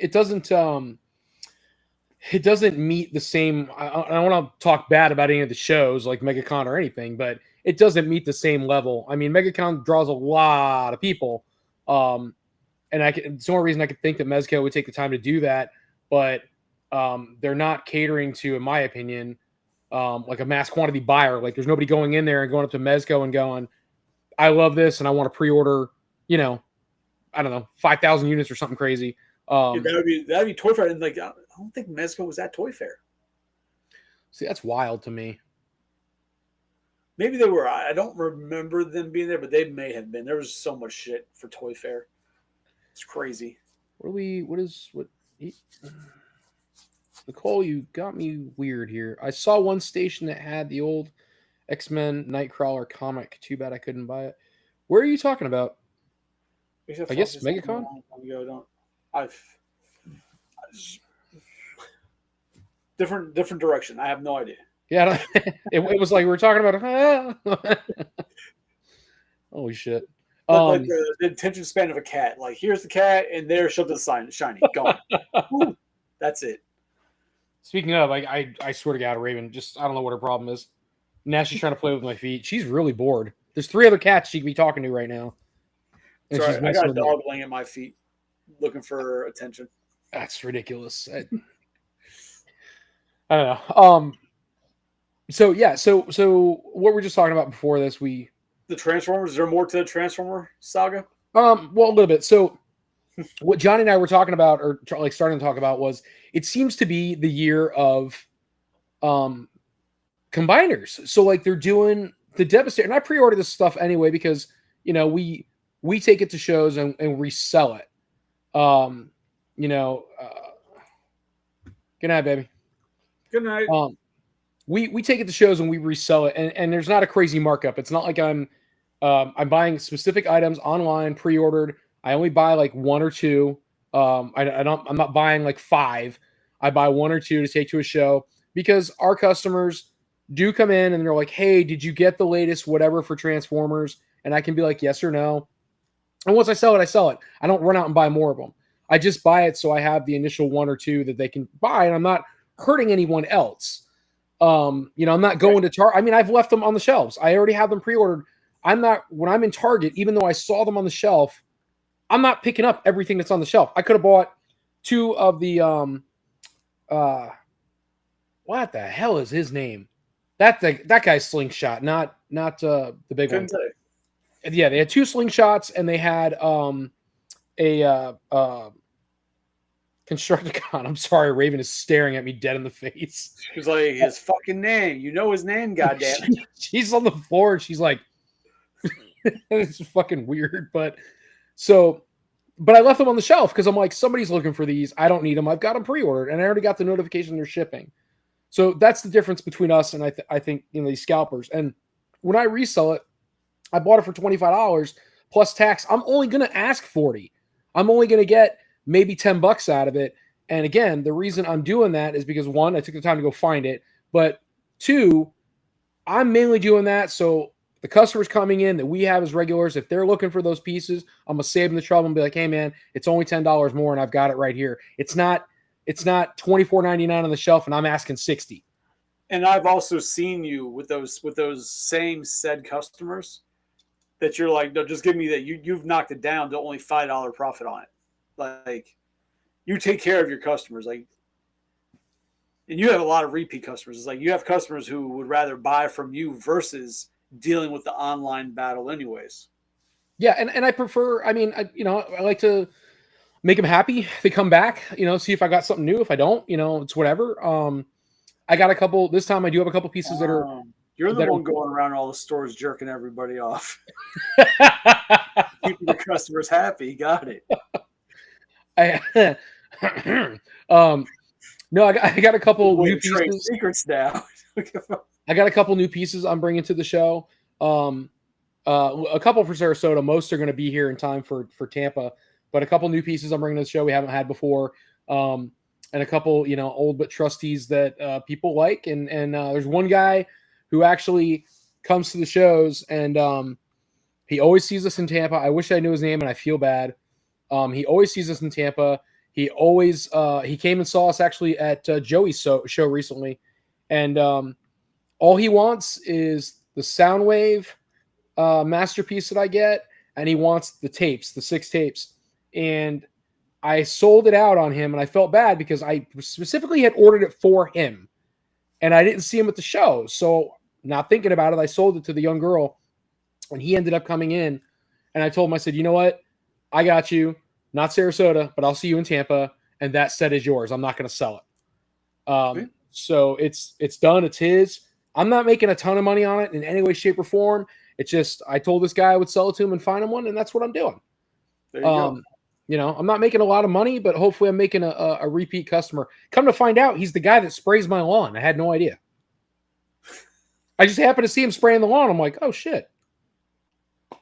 [SPEAKER 1] meet the same. I don't want to talk bad about any of the shows like MegaCon or anything, but it doesn't meet the same level. I mean, MegaCon draws a lot of people, and it's the only reason I could think that Mezco would take the time to do that, but they're not catering to, in my opinion, like a mass quantity buyer. Like there's nobody going in there and going up to Mezco and going, I love this and I want to pre-order, I don't know, 5,000 units or something crazy.
[SPEAKER 2] That'd be Toy Fair, and like I don't think Mezco was at Toy Fair.
[SPEAKER 1] See, that's wild to me.
[SPEAKER 2] Maybe they were. I don't remember them being there, but they may have been. There was so much shit for Toy Fair. It's crazy.
[SPEAKER 1] Nicole, you got me weird here. I saw one station that had the old X-Men Nightcrawler comic. Too bad I couldn't buy it. Where are you talking about? I guess MegaCon?
[SPEAKER 2] Different direction. I have no idea.
[SPEAKER 1] Yeah, it was like we were talking about. Holy shit!
[SPEAKER 2] Like the attention span of a cat. Like here's the cat, and there shoved the sign, shiny, gone. Ooh, that's it.
[SPEAKER 1] Speaking of, I swear to God, Raven, I don't know what her problem is. Now she's trying to play with my feet. She's really bored. There's 3 other cats she could be talking to right now.
[SPEAKER 2] Sorry, I got a dog laying at my feet, looking for attention.
[SPEAKER 1] That's ridiculous. I don't know. So what we're just talking about before this,
[SPEAKER 2] the Transformers. Is there more to the Transformer saga?
[SPEAKER 1] Well, a little bit. So what Johnny and I were talking about, or like starting to talk about, was it seems to be the year of combiners. So like they're doing the Devastator, and I pre-ordered this stuff anyway because we take it to shows and resell it. Good night, baby.
[SPEAKER 2] Good night.
[SPEAKER 1] We take it to shows and we resell it, and there's not a crazy markup. It's not like I'm buying specific items online pre-ordered. I only buy like 1 or 2. I'm not buying like 5. I buy 1 or 2 to take to a show because our customers do come in and they're like, hey, did you get the latest whatever for Transformers? And I can be like, yes or no. And once I sell it, I sell it. I don't run out and buy more of them. I just buy it so I have the initial 1 or 2 that they can buy, and I'm not hurting anyone else. I'm not going to I've left them on the shelves. I already have them pre-ordered. when I'm in Target, even though I saw them on the shelf, I'm not picking up everything that's on the shelf. I could have bought 2 of the what the hell is his name? That guy's slingshot, not the big one. Yeah, they had 2 slingshots and they had a Constructicon. I'm sorry, Raven is staring at me dead in the face.
[SPEAKER 2] She's like, his fucking name. You know his name, goddamn.
[SPEAKER 1] She's on the floor and she's like, it's fucking weird. But I left them on the shelf because I'm like, somebody's looking for these. I don't need them. I've got them pre-ordered and I already got the notification they're shipping. So that's the difference between us and I think these scalpers. And when I resell it, I bought it for $25 plus tax. I'm only going to ask 40. I'm only going to get maybe $10 out of it. And again, the reason I'm doing that is because 1, I took the time to go find it, but 2, I'm mainly doing that so the customers coming in that we have as regulars, if they're looking for those pieces, I'm gonna save them the trouble and be like, hey man, it's only $10 more and I've got it right here. It's not $24.99 on the shelf and I'm asking $60.
[SPEAKER 2] And I've also seen you with those same said customers that you're like, no, just give me that. You've knocked it down to only $5 profit on it. Like, you take care of your customers, like, and you have a lot of repeat customers. It's like you have customers who would rather buy from you versus dealing with the online battle, anyways.
[SPEAKER 1] Yeah, and I prefer. I mean, I like to make them happy. They come back, see if I got something new. If I don't, it's whatever. I got a couple this time. I do have a couple pieces that are.
[SPEAKER 2] You're the one going around all the stores jerking everybody off. Keeping the customers happy. Got it.
[SPEAKER 1] No, I got a couple new pieces.
[SPEAKER 2] Secrets now.
[SPEAKER 1] I got a couple new pieces I'm bringing to the show. A couple for Sarasota. Most are going to be here in time for Tampa, but a couple new pieces I'm bringing to the show we haven't had before. And a couple, old but trustees that people like. And there's one guy who actually comes to the shows and he always sees us in Tampa. I wish I knew his name and I feel bad. He always sees us in Tampa. He always he came and saw us actually at Joey's show recently, and all he wants is the Soundwave masterpiece that I get, and he wants the tapes, the 6 tapes. And I sold it out on him, and I felt bad because I specifically had ordered it for him, and I didn't see him at the show. So not thinking about it, I sold it to the young girl, and he ended up coming in, and I told him, I said, you know what? I got you. Not Sarasota, but I'll see you in Tampa, and that set is yours. I'm not going to sell it. Okay. So it's done. It's his. I'm not making a ton of money on it in any way, shape, or form. It's just I told this guy I would sell it to him and find him one, and that's what I'm doing.
[SPEAKER 2] There you go.
[SPEAKER 1] I'm not making a lot of money, but hopefully I'm making a repeat customer. Come to find out, he's the guy that sprays my lawn. I had no idea. I just happened to see him spraying the lawn. I'm like, oh shit.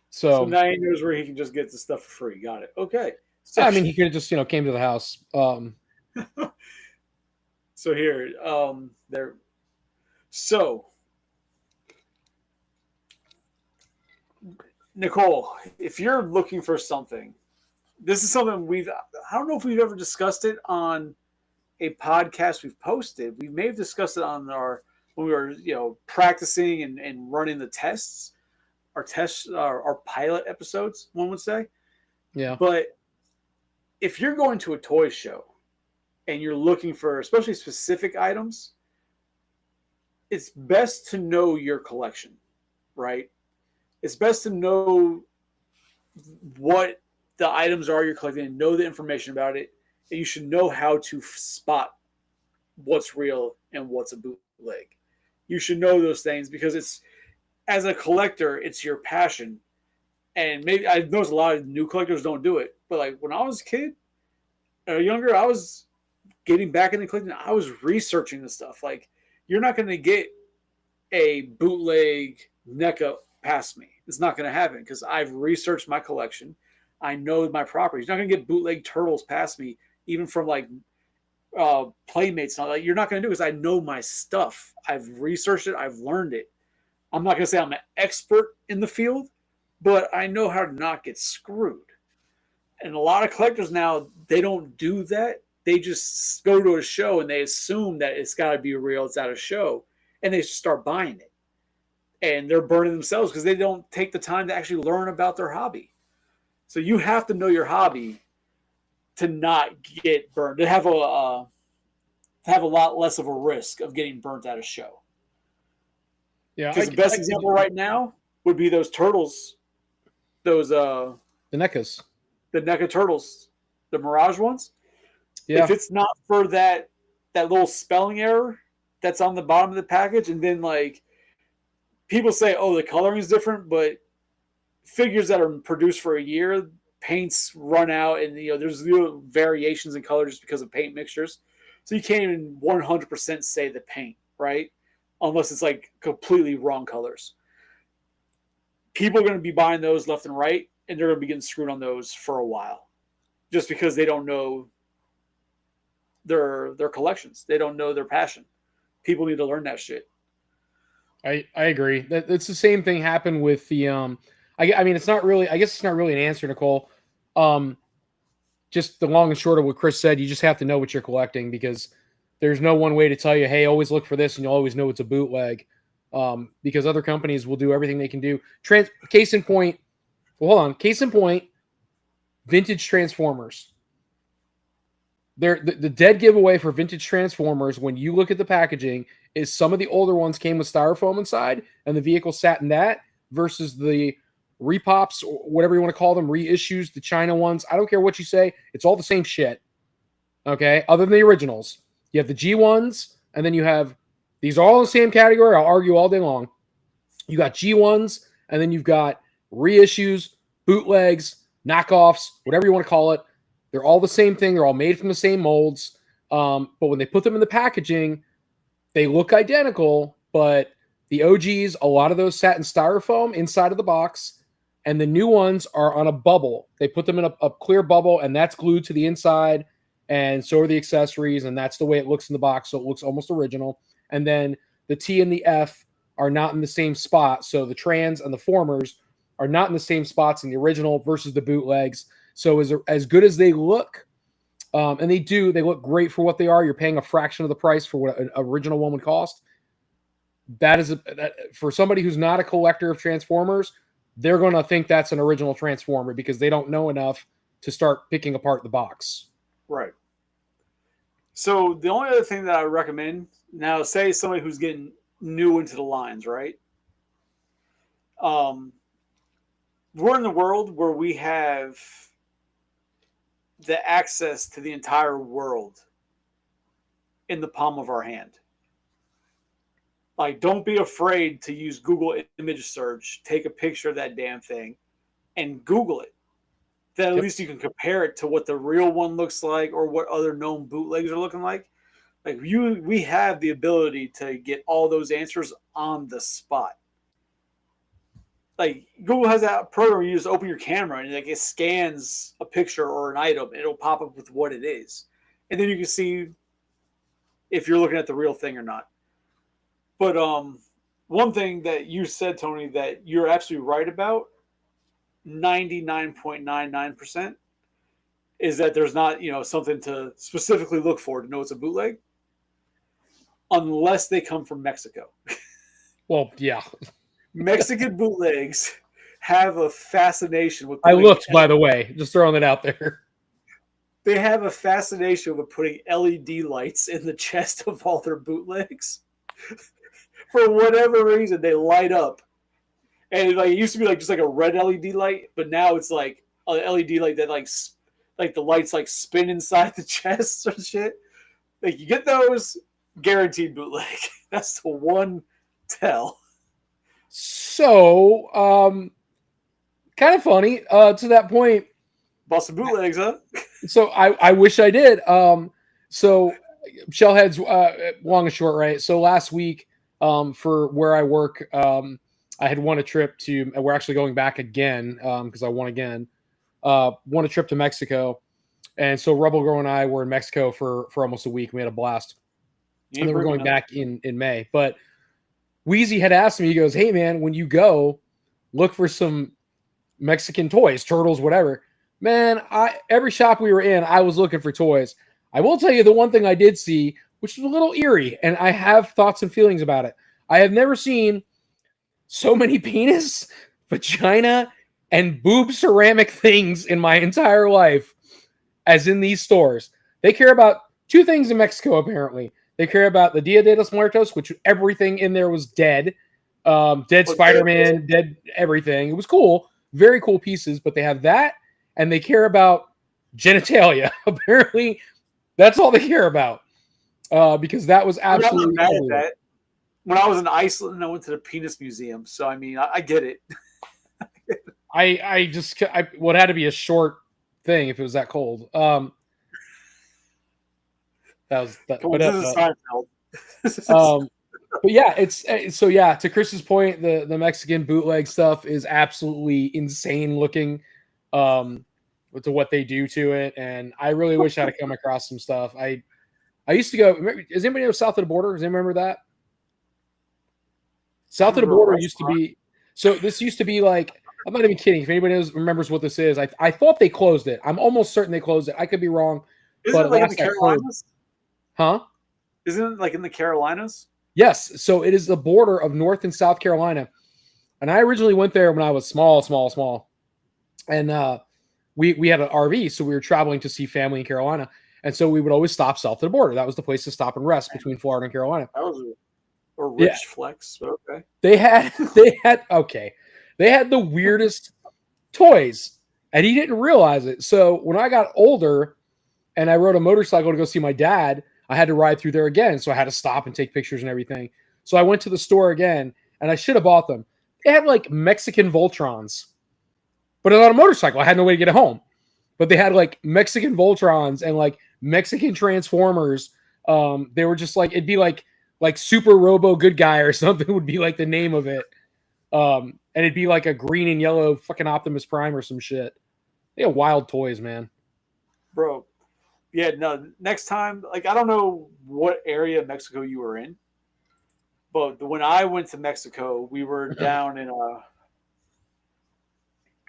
[SPEAKER 1] So
[SPEAKER 2] now he knows where he can just get the stuff for free. Got it. Okay.
[SPEAKER 1] So, I mean, he could have just, came to the house.
[SPEAKER 2] So here, there. So, Nicole, if you're looking for something, this is something I don't know if we've ever discussed it on a podcast we've posted. We may have discussed it on when we were, practicing and running the tests, our pilot episodes, one would say.
[SPEAKER 1] Yeah.
[SPEAKER 2] But if you're going to a toy show and you're looking for especially specific items, it's best to know your collection, right? It's best to know what the items are you're collecting and know the information about it. And you should know how to spot what's real and what's a bootleg. You should know those things because as a collector, it's your passion. And maybe I know a lot of new collectors don't do it, but like when I was a kid or younger, I was getting back into collecting. I was researching the stuff. Like you're not going to get a bootleg NECA past me. It's not going to happen because I've researched my collection. I know my properties. You're not going to get bootleg turtles past me, even from like Playmates. Like you're not going to do it because I know my stuff. I've researched it. I've learned it. I'm not going to say I'm an expert in the field, but I know how to not get screwed. And a lot of collectors now, they don't do that. They just go to a show and they assume that it's got to be real. It's at a show. And they start buying it. and they're burning themselves because they don't take the time to actually learn about their hobby. So you have to know your hobby to not get burned, to have a lot less of a risk of getting burnt at a show.
[SPEAKER 1] Yeah,
[SPEAKER 2] because the best example right now would be those turtles, those
[SPEAKER 1] the NECAs,
[SPEAKER 2] the NECA turtles, the Mirage ones.
[SPEAKER 1] Yeah.
[SPEAKER 2] If it's not for that little spelling error that's on the bottom of the package, and then like people say, oh, the coloring is different, but figures that are produced for a year, paints run out, and there's variations in color just because of paint mixtures. So you can't even 100% say the paint, right? Unless it's like completely wrong colors. People are going to be buying those left and right, and they're going to be getting screwed on those for a while, just because they don't know their collections. They don't know their passion. People need to learn that shit.
[SPEAKER 1] I agree. It's the same thing happened with the I mean, it's not really. I guess it's not really an answer, Nicole. Just the long and short of what Chris said. You just have to know what you're collecting, because there's no one way to tell you, hey, always look for this, and you'll always know it's a bootleg. Because other companies will do everything they can do. Case in point, vintage Transformers. The dead giveaway for vintage Transformers, when you look at the packaging, is some of the older ones came with styrofoam inside, and the vehicle sat in that, versus the repops, or whatever you want to call them, reissues, the China ones. I don't care what you say. It's all the same shit. Okay? Other than the originals. You have the G1s, and then you have, these are all in the same category. I'll argue all day long. You got G1s, and then you've got reissues, bootlegs, knockoffs, whatever you want to call it. They're all the same thing. They're all made from the same molds. But when they put them in the packaging, they look identical, but the OGs, a lot of those sat in styrofoam inside of the box, and the new ones are on a bubble. They put them in a clear bubble, and that's glued to the inside, and so are the accessories, and that's the way it looks in the box, so it looks almost original. And then the T and the F are not in the same spot, so the trans and the formers are not in the same spots in the original versus the bootlegs. So as good as they look, and they look great for what they are. You're paying a fraction of the price for what an original one would cost. That is for somebody who's not a collector of Transformers, they're going to think that's an original Transformer because they don't know enough to start picking apart the box.
[SPEAKER 2] Right. So the only other thing that I recommend now, say somebody who's getting new into the lines, right? We're in the world where we have the access to the entire world in the palm of our hand. Like, don't be afraid to use Google image search, take a picture of that damn thing, and Google it. Then at least you can compare it to what the real one looks like or what other known bootlegs are looking like. Like, we have the ability to get all those answers on the spot. Like, Google has that program where you just open your camera and like it scans a picture or an item and it'll pop up with what it is. And then you can see if you're looking at the real thing or not. But one thing that you said, Tony, that you're absolutely right about, 99.99%, is that there's not, something to specifically look for to know it's a bootleg, unless they come from Mexico.
[SPEAKER 1] Well, yeah.
[SPEAKER 2] Mexican bootlegs have a fascination with.
[SPEAKER 1] I looked, by the way, just throwing it out there.
[SPEAKER 2] They have a fascination with putting LED lights in the chest of all their bootlegs. For whatever reason, they light up, and it used to be just like a red LED light, but now it's like a LED light that like the lights like spin inside the chest or shit. Like, you get those, guaranteed bootleg. That's the one tell.
[SPEAKER 1] So, kind of funny, to that point.
[SPEAKER 2] Bought some bootlegs, huh?
[SPEAKER 1] So I wish I did. So Shellheads, long and short, right? So last week, for where I work, I had won a trip to, we're actually going back again, because I won again, won a trip to Mexico. And so Rebel Girl and I were in Mexico for almost a week. We had a blast. And then we're going back in May. But Wheezy had asked me, he goes, hey man, when you go, look for some Mexican toys, turtles, whatever. Man, every shop we were in, I was looking for toys. I will tell you the one thing I did see, which was a little eerie, and I have thoughts and feelings about it. I have never seen so many penis, vagina, and boob ceramic things in my entire life as in these stores. They care about two things in Mexico, apparently. They care about the Dia de los Muertos, which everything in there was dead. Dead Spider-Man, dead everything. It was cool. Very cool pieces, but they have that, and they care about genitalia. Apparently, that's all they care about. Because that was absolutely
[SPEAKER 2] mad at that. When I was in Iceland, I went to the penis museum. So I mean, I get it.
[SPEAKER 1] I would had to be a short thing if it was that cold. That was that. But yeah, it's so yeah. To Chris's point, the Mexican bootleg stuff is absolutely insane looking. To what they do to it, and I really wish I had come across some stuff. I used to go. Does anybody know South of the Border? Does anybody remember that? South of the Border used to be. So this used to be like. I'm not even kidding. If anybody remembers what this is, I thought they closed it. I'm almost certain they closed it. I could be wrong.
[SPEAKER 2] Isn't it like in the Carolinas?
[SPEAKER 1] Huh?
[SPEAKER 2] Isn't it like in the Carolinas?
[SPEAKER 1] Yes. So it is the border of North and South Carolina. And I originally went there when I was small. And we had an RV, so we were traveling to see family in Carolina. And so we would always stop south of the border. That was the place to stop and rest between Florida and Carolina.
[SPEAKER 2] That was a rich flex. Okay.
[SPEAKER 1] They had the weirdest toys, and he didn't realize it. So when I got older and I rode a motorcycle to go see my dad, I had to ride through there again. So I had to stop and take pictures and everything. So I went to the store again, and I should have bought them. They had like Mexican Voltrons, but on a motorcycle. I had no way to get it home. But they had like Mexican Voltrons and like Mexican Transformers. They were just like, it'd be like Super Robo Good Guy or something would be like the name of it. And it'd be like a green and yellow fucking Optimus Prime or some shit. They had wild toys, man.
[SPEAKER 2] Bro. Yeah, no, next time, like, I don't know what area of Mexico you were in, but when I went to Mexico, we were down in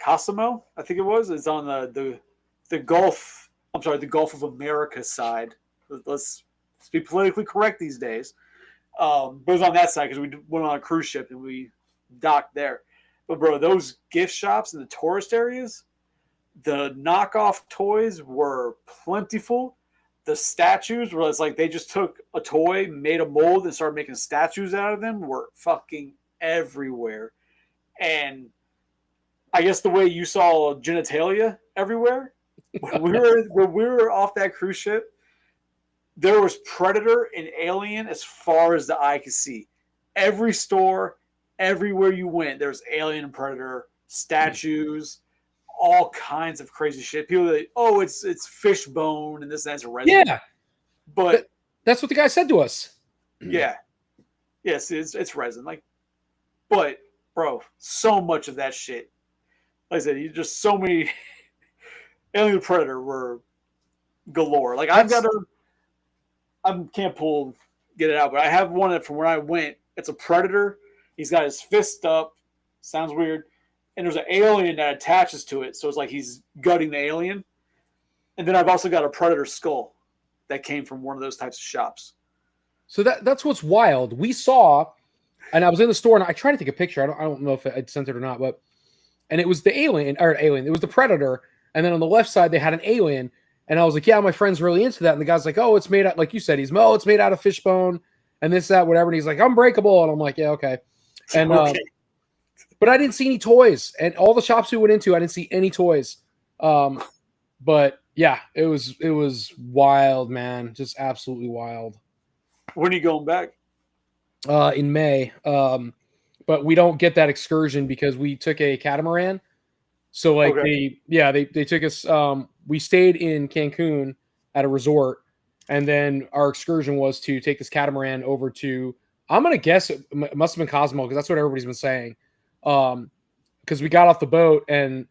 [SPEAKER 2] Cozumel, I think it was. It's on the Gulf, I'm sorry, the Gulf of America side. Let's be politically correct these days. But it was on that side because we went on a cruise ship and we docked there. But, bro, those gift shops in the tourist areas, the knockoff toys were plentiful. The statues were like they just took a toy, made a mold, and started making statues out of them were fucking everywhere. And I guess the way you saw genitalia everywhere, when we were off that cruise ship, there was Predator and Alien as far as the eye could see. Every store, everywhere you went, there's Alien and Predator statues. All kinds of crazy shit. People are like, oh, it's Fishbone and this and that's resin.
[SPEAKER 1] Yeah,
[SPEAKER 2] but
[SPEAKER 1] that's what the guy said to us.
[SPEAKER 2] Yeah, yes, it's resin. Like, but bro, so much of that shit. Like I said, you just so many. Alien Predator were galore. Like I can't get it out, but I have one from where I went. It's a Predator. He's got his fist up. Sounds weird. And there's an alien that attaches to it. So it's like he's gutting the alien. And then I've also got a Predator skull that came from one of those types of shops.
[SPEAKER 1] So that's what's wild. We saw, and I was in the store, and I tried to take a picture. I don't know if I'd sent it or not, and it was the alien. It was the Predator. And then on the left side, they had an alien. And I was like, yeah, my friend's really into that. And the guy's like, oh, it's made out, like you said, it's made out of Fishbone and this, that, whatever. And he's like, unbreakable. And I'm like, yeah, okay. And,
[SPEAKER 2] okay.
[SPEAKER 1] But I didn't see any toys, and all the shops we went into, I didn't see any toys. But yeah, it was wild, man, just absolutely wild.
[SPEAKER 2] When are you going back?
[SPEAKER 1] In May. But we don't get that excursion because we took a catamaran. So like they took us. We stayed in Cancun at a resort, and then our excursion was to take this catamaran over to. I'm gonna guess it must have been Cozumel because that's what everybody's been saying. Because we got off the boat and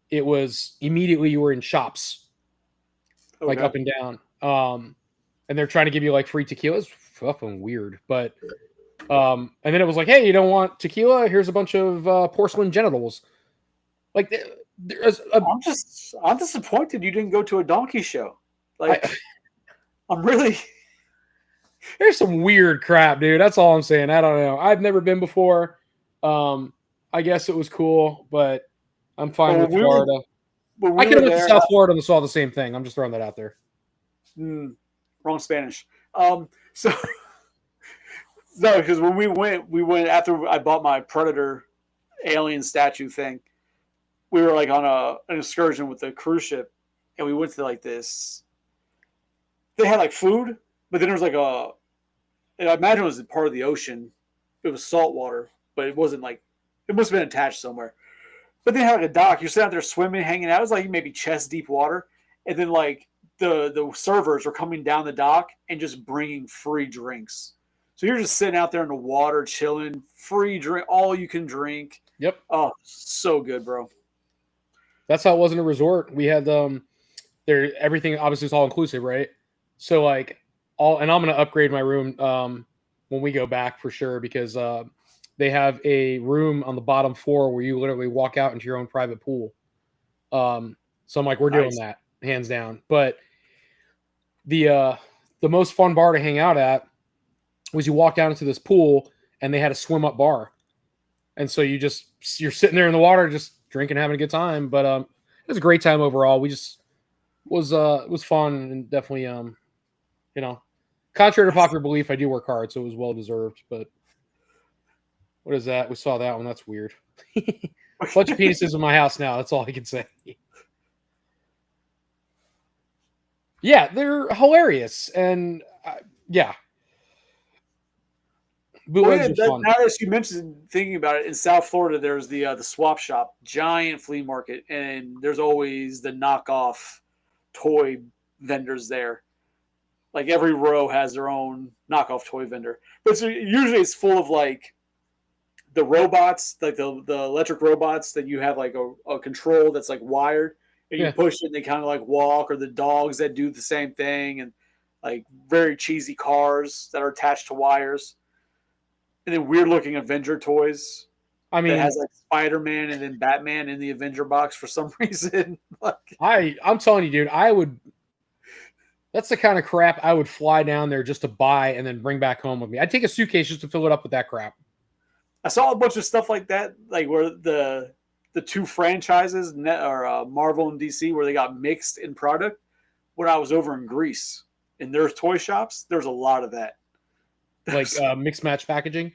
[SPEAKER 1] it was immediately you were in shops, like up and down. And they're trying to give you like free tequila. It's fucking weird, but and then it was like, hey, you don't want tequila? Here's a bunch of porcelain genitals. Like,
[SPEAKER 2] I'm disappointed you didn't go to a donkey show. Like, I'm really.
[SPEAKER 1] There's some weird crap, dude. That's all I'm saying. I don't know. I've never been before. I guess it was cool, but I'm fine with
[SPEAKER 2] when
[SPEAKER 1] Florida.
[SPEAKER 2] we
[SPEAKER 1] I could have
[SPEAKER 2] were
[SPEAKER 1] went to
[SPEAKER 2] there,
[SPEAKER 1] South Florida and saw the same thing. I'm just throwing that out there.
[SPEAKER 2] wrong Spanish. So no, because when we went after I bought my Predator alien statue thing. We were like on an excursion with the cruise ship, and we went to like this. They had like food, but then there was like I imagine it was part of the ocean. It was salt water, but it wasn't like it must have been attached somewhere. But they had like a dock. You're sitting out there swimming, hanging out. It was like maybe chest deep water, and then like the servers were coming down the dock and just bringing free drinks. So you're just sitting out there in the water, chilling, free drink, all you can drink.
[SPEAKER 1] Yep.
[SPEAKER 2] Oh, so good, bro.
[SPEAKER 1] That's how it was in a resort. We had there everything obviously is all inclusive, right? So like and I'm gonna upgrade my room when we go back for sure because they have a room on the bottom floor where you literally walk out into your own private pool. So I'm like, we're doing that hands down. But the most fun bar to hang out at was you walk down into this pool and they had a swim up bar, and so you're sitting there in the water just drinking, having a good time. But it was a great time overall. We just it was fun and definitely contrary to popular belief, I do work hard, so it was well deserved. But what is that? We saw that one. That's weird. Bunch of penises in my house now. That's all I can say. Yeah, they're hilarious, and yeah.
[SPEAKER 2] Bootlegs are fun. Now that you mentioned thinking about it, in South Florida, there's the swap shop, giant flea market, and there's always the knockoff toy vendors there. Like every row has their own knockoff toy vendor, but usually it's full of like the robots, like the electric robots that you have like a control that's like wired, and you push it and they kind of like walk, or the dogs that do the same thing, and like very cheesy cars that are attached to wires. And then weird looking Avenger toys. I mean, it has like Spider-Man and then Batman in the Avenger box for some reason.
[SPEAKER 1] I'm telling you, dude, that's the kind of crap I would fly down there just to buy and then bring back home with me. I'd take a suitcase just to fill it up with that crap.
[SPEAKER 2] I saw a bunch of stuff like that, like where the two franchises, Marvel and DC, where they got mixed in product. When I was over in Greece, in their toy shops, there's a lot of that.
[SPEAKER 1] Like mixed match packaging?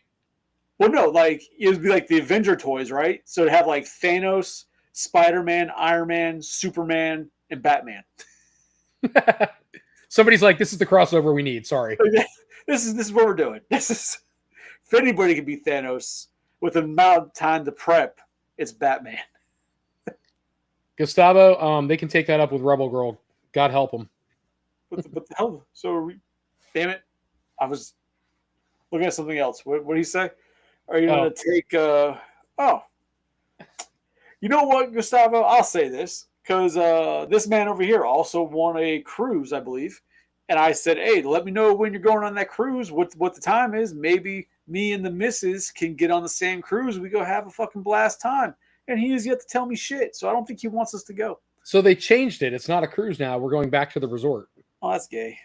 [SPEAKER 2] Well, no, like it would be like the Avenger toys, right? So it'd have like Thanos, Spider-Man, Iron Man, Superman, and Batman.
[SPEAKER 1] Somebody's like, "This is the crossover we need." Sorry,
[SPEAKER 2] this is what we're doing. This is if anybody can be Thanos with the amount of time to prep, it's Batman.
[SPEAKER 1] Gustavo, they can take that up with Rebel Girl. God help them.
[SPEAKER 2] What the hell? So, damn it, I was looking at something else. What did he say? Are you going to take? You know what, Gustavo? I'll say this because this man over here also won a cruise, I believe. And I said, "Hey, let me know when you're going on that cruise. What the time is? Maybe me and the missus can get on the same cruise. We go have a fucking blast time." And he has yet to tell me shit, so I don't think he wants us to go.
[SPEAKER 1] So they changed it. It's not a cruise now. We're going back to the resort.
[SPEAKER 2] Oh, that's gay.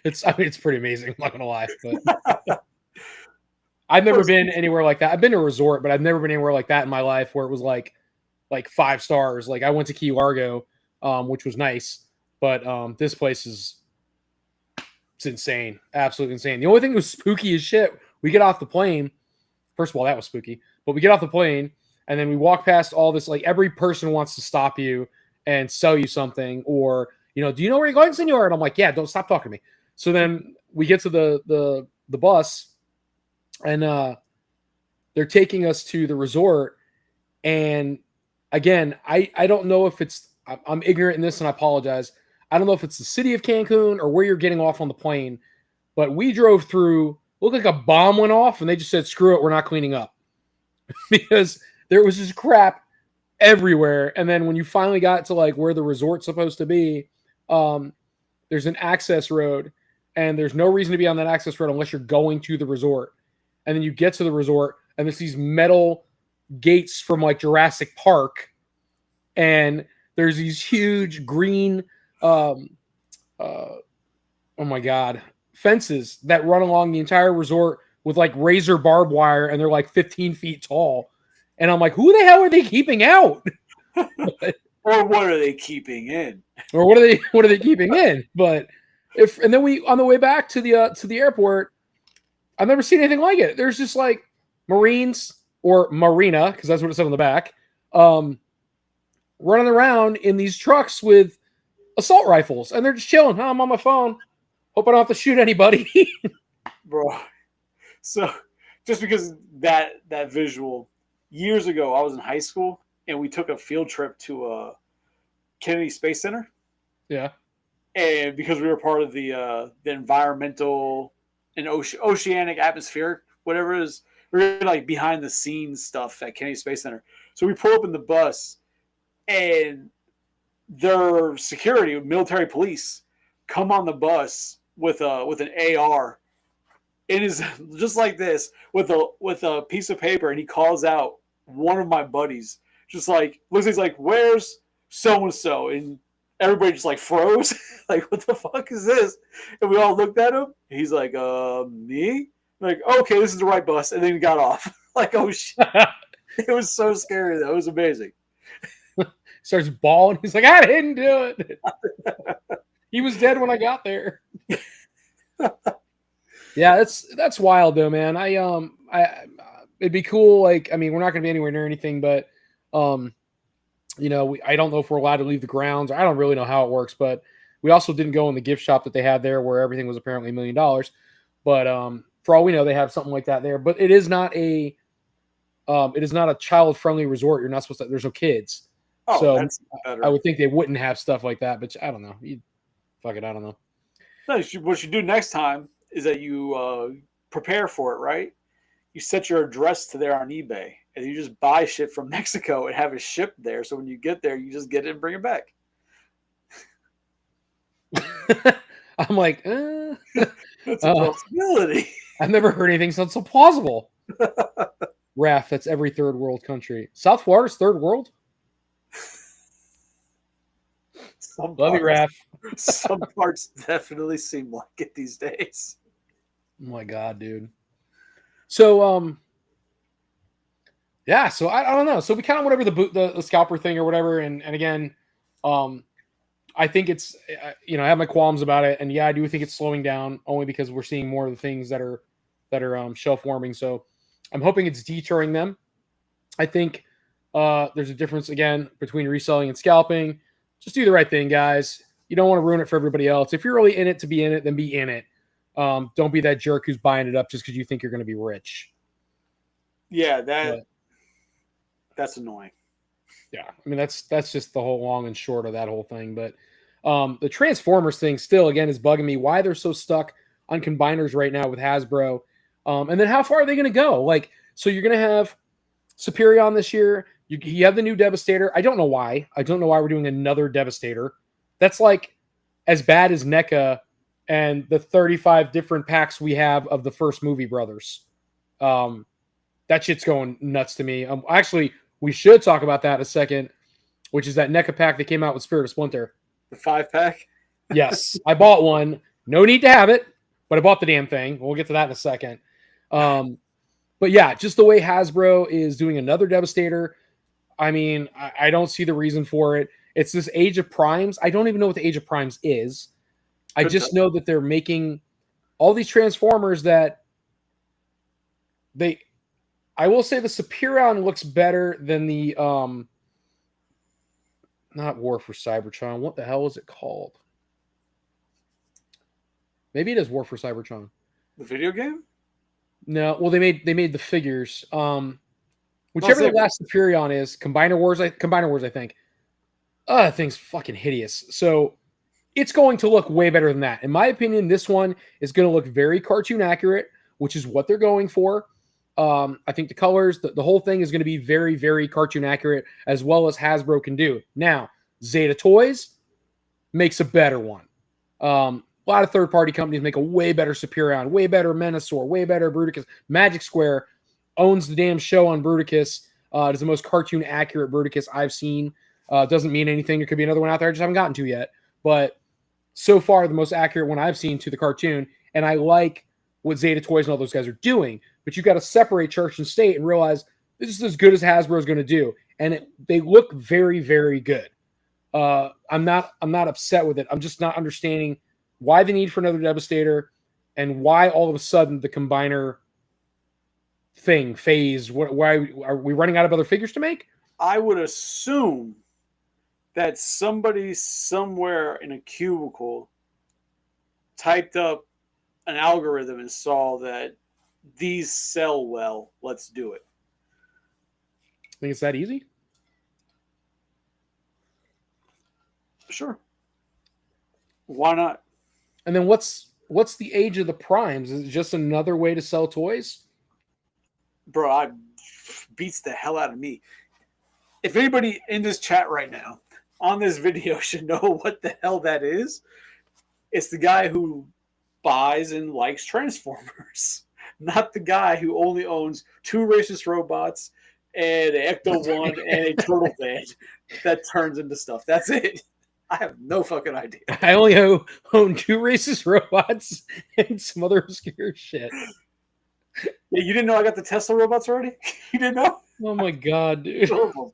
[SPEAKER 1] It's pretty amazing. I'm not gonna lie, but I've never been anywhere like that. I've been to a resort, but I've never been anywhere like that in my life where it was like 5 stars. Like I went to Key Largo, which was nice, but this place it's insane, absolutely insane. The only thing that was spooky as shit. We get off the plane. First of all, that was spooky, but we get off the plane and then we walk past all this. Like every person wants to stop you and sell you something, or do you know where you're going, senor? And I'm like, yeah, don't stop talking to me. So then we get to the bus, and they're taking us to the resort. And again, I don't know if I'm ignorant in this, and I apologize. I don't know if it's the city of Cancun or where you're getting off on the plane, but we drove through. Looked like a bomb went off, and they just said, "Screw it, we're not cleaning up," because there was just crap everywhere. And then when you finally got to like where the resort's supposed to be, there's an access road, and there's no reason to be on that access road unless you're going to the resort. And then you get to the resort, and there's these metal gates from like Jurassic Park, and there's these huge green, oh my god, fences that run along the entire resort with like razor barbed wire, and they're like 15 feet tall. And I'm like, who the hell are they keeping out?
[SPEAKER 2] Or what are they keeping in?
[SPEAKER 1] Or what are they keeping in? But and then we on the way back to the airport, I've never seen anything like it. There's just like Marines or Marina, because that's what it said on the back, running around in these trucks with assault rifles, and they're just chilling. Oh, I'm on my phone. Hope I don't have to shoot anybody.
[SPEAKER 2] Bro. So just because that visual, years ago, I was in high school and we took a field trip to Kennedy Space Center.
[SPEAKER 1] Yeah.
[SPEAKER 2] And because we were part of the environmental and oceanic atmospheric, whatever it is, we were like behind the scenes stuff at Kennedy Space Center. So we pull up in the bus, and their security, military police, come on the bus with an AR. It is just like this with a piece of paper, and he calls out one of my buddies, just like looks. He's like, "Where's so and so?" And everybody just like froze, like, "What the fuck is this?" And we all looked at him. He's like, "Me?" I'm like, "Okay, this is the right bus." And then he got off. Like, oh shit! It was so scary though. It was amazing.
[SPEAKER 1] Starts bawling. He's like, "I didn't do it." He was dead when I got there. Yeah, that's wild though, man. I it'd be cool. Like, I mean, we're not going to be anywhere near anything, but you know, I don't know if we're allowed to leave the grounds. I don't really know how it works, but we also didn't go in the gift shop that they had there, where everything was apparently $1 million. But for all we know, they have something like that there. But it is not a child friendly resort. You're not supposed to. There's no kids.
[SPEAKER 2] Oh,
[SPEAKER 1] so
[SPEAKER 2] that's better.
[SPEAKER 1] I would think they wouldn't have stuff like that, but I don't know. Fuck it, I don't know.
[SPEAKER 2] No, what you do next time is that you prepare for it, right? You set your address to there on eBay, and you just buy shit from Mexico and have it shipped there. So when you get there, you just get it and bring it back.
[SPEAKER 1] I'm like,
[SPEAKER 2] that's a possibility.
[SPEAKER 1] I've never heard anything sound so plausible. Raph, that's every third world country. South Florida's third world? Love you, Raph.
[SPEAKER 2] Some parts definitely seem like it these days.
[SPEAKER 1] Oh my god, dude. So yeah, so I don't know. So we kind of went over the scalper thing or whatever, and again, I think it's I have my qualms about it, and yeah, I do think it's slowing down only because we're seeing more of the things that are shelf warming. So I'm hoping it's deterring them. I think there's a difference again between reselling and scalping. Just do the right thing, guys. You don't want to ruin it for everybody else. If you're really in it to be in it, then be in it. Don't be that jerk who's buying it up just because you think you're going to be rich.
[SPEAKER 2] Yeah, that's annoying.
[SPEAKER 1] Yeah, I mean that's just the whole long and short of that whole thing. But the Transformers thing still again is bugging me. Why they're so stuck on combiners right now with Hasbro, and then how far are they going to go? Like, so you're going to have Superion this year. You have the new Devastator. I don't know why. I don't know why we're doing another Devastator. That's like as bad as NECA and the 35 different packs we have of the first movie Brothers. That shit's going nuts to me. Actually, we should talk about that in a second, which is that NECA pack that came out with Spirit of Splinter.
[SPEAKER 2] The 5-pack?
[SPEAKER 1] Yes, I bought one. No need to have it, but I bought the damn thing. We'll get to that in a second. But yeah, just the way Hasbro is doing another Devastator. I mean, I don't see the reason for it. It's this Age of Primes. I don't even know what the Age of Primes is. I just know that they're making all these Transformers that I will say the Superion looks better than the not War for Cybertron. What the hell is it called? Maybe it is War for Cybertron.
[SPEAKER 2] The video game?
[SPEAKER 1] No, well they made the figures. Whichever the last Superion is, Combiner Wars, I think. That thing's fucking hideous. So it's going to look way better than that. In my opinion, this one is going to look very cartoon accurate, which is what they're going for. I think the colors, the whole thing is going to be very, very cartoon accurate, as well as Hasbro can do. Now, Zeta Toys makes a better one. A lot of third-party companies make a way better Superion, way better Menasor, way better Bruticus. Magic Square owns the damn show on Bruticus. It is the most cartoon accurate Bruticus I've seen. Doesn't mean anything. There could be another one out there I just haven't gotten to yet. But so far, the most accurate one I've seen to the cartoon. And I like what Zeta Toys and all those guys are doing, but you got to separate church and state and realize this is as good as Hasbro is going to do, and they look very, very good. I'm not upset with it. I'm just not understanding why the need for another Devastator, and why all of a sudden the combiner phase. Why are we running out of other figures to make?
[SPEAKER 2] I would assume that somebody somewhere in a cubicle typed up an algorithm and saw that these sell well. Let's do it.
[SPEAKER 1] Think it's that easy?
[SPEAKER 2] Sure. Why not?
[SPEAKER 1] And then what's the age of the primes? Is it just another way to sell toys?
[SPEAKER 2] Bro, it beats the hell out of me. If anybody in this chat right now on this video should know what the hell that is, it's the guy who buys and likes Transformers, not the guy who only owns 2 racist robots and an Ecto-1 and a turtle fan that turns into stuff. That's it. I have no fucking idea.
[SPEAKER 1] I only own 2 racist robots and some other obscure shit.
[SPEAKER 2] Yeah, you didn't know I got the Tesla robots already? You didn't know?
[SPEAKER 1] Oh my god, dude. 2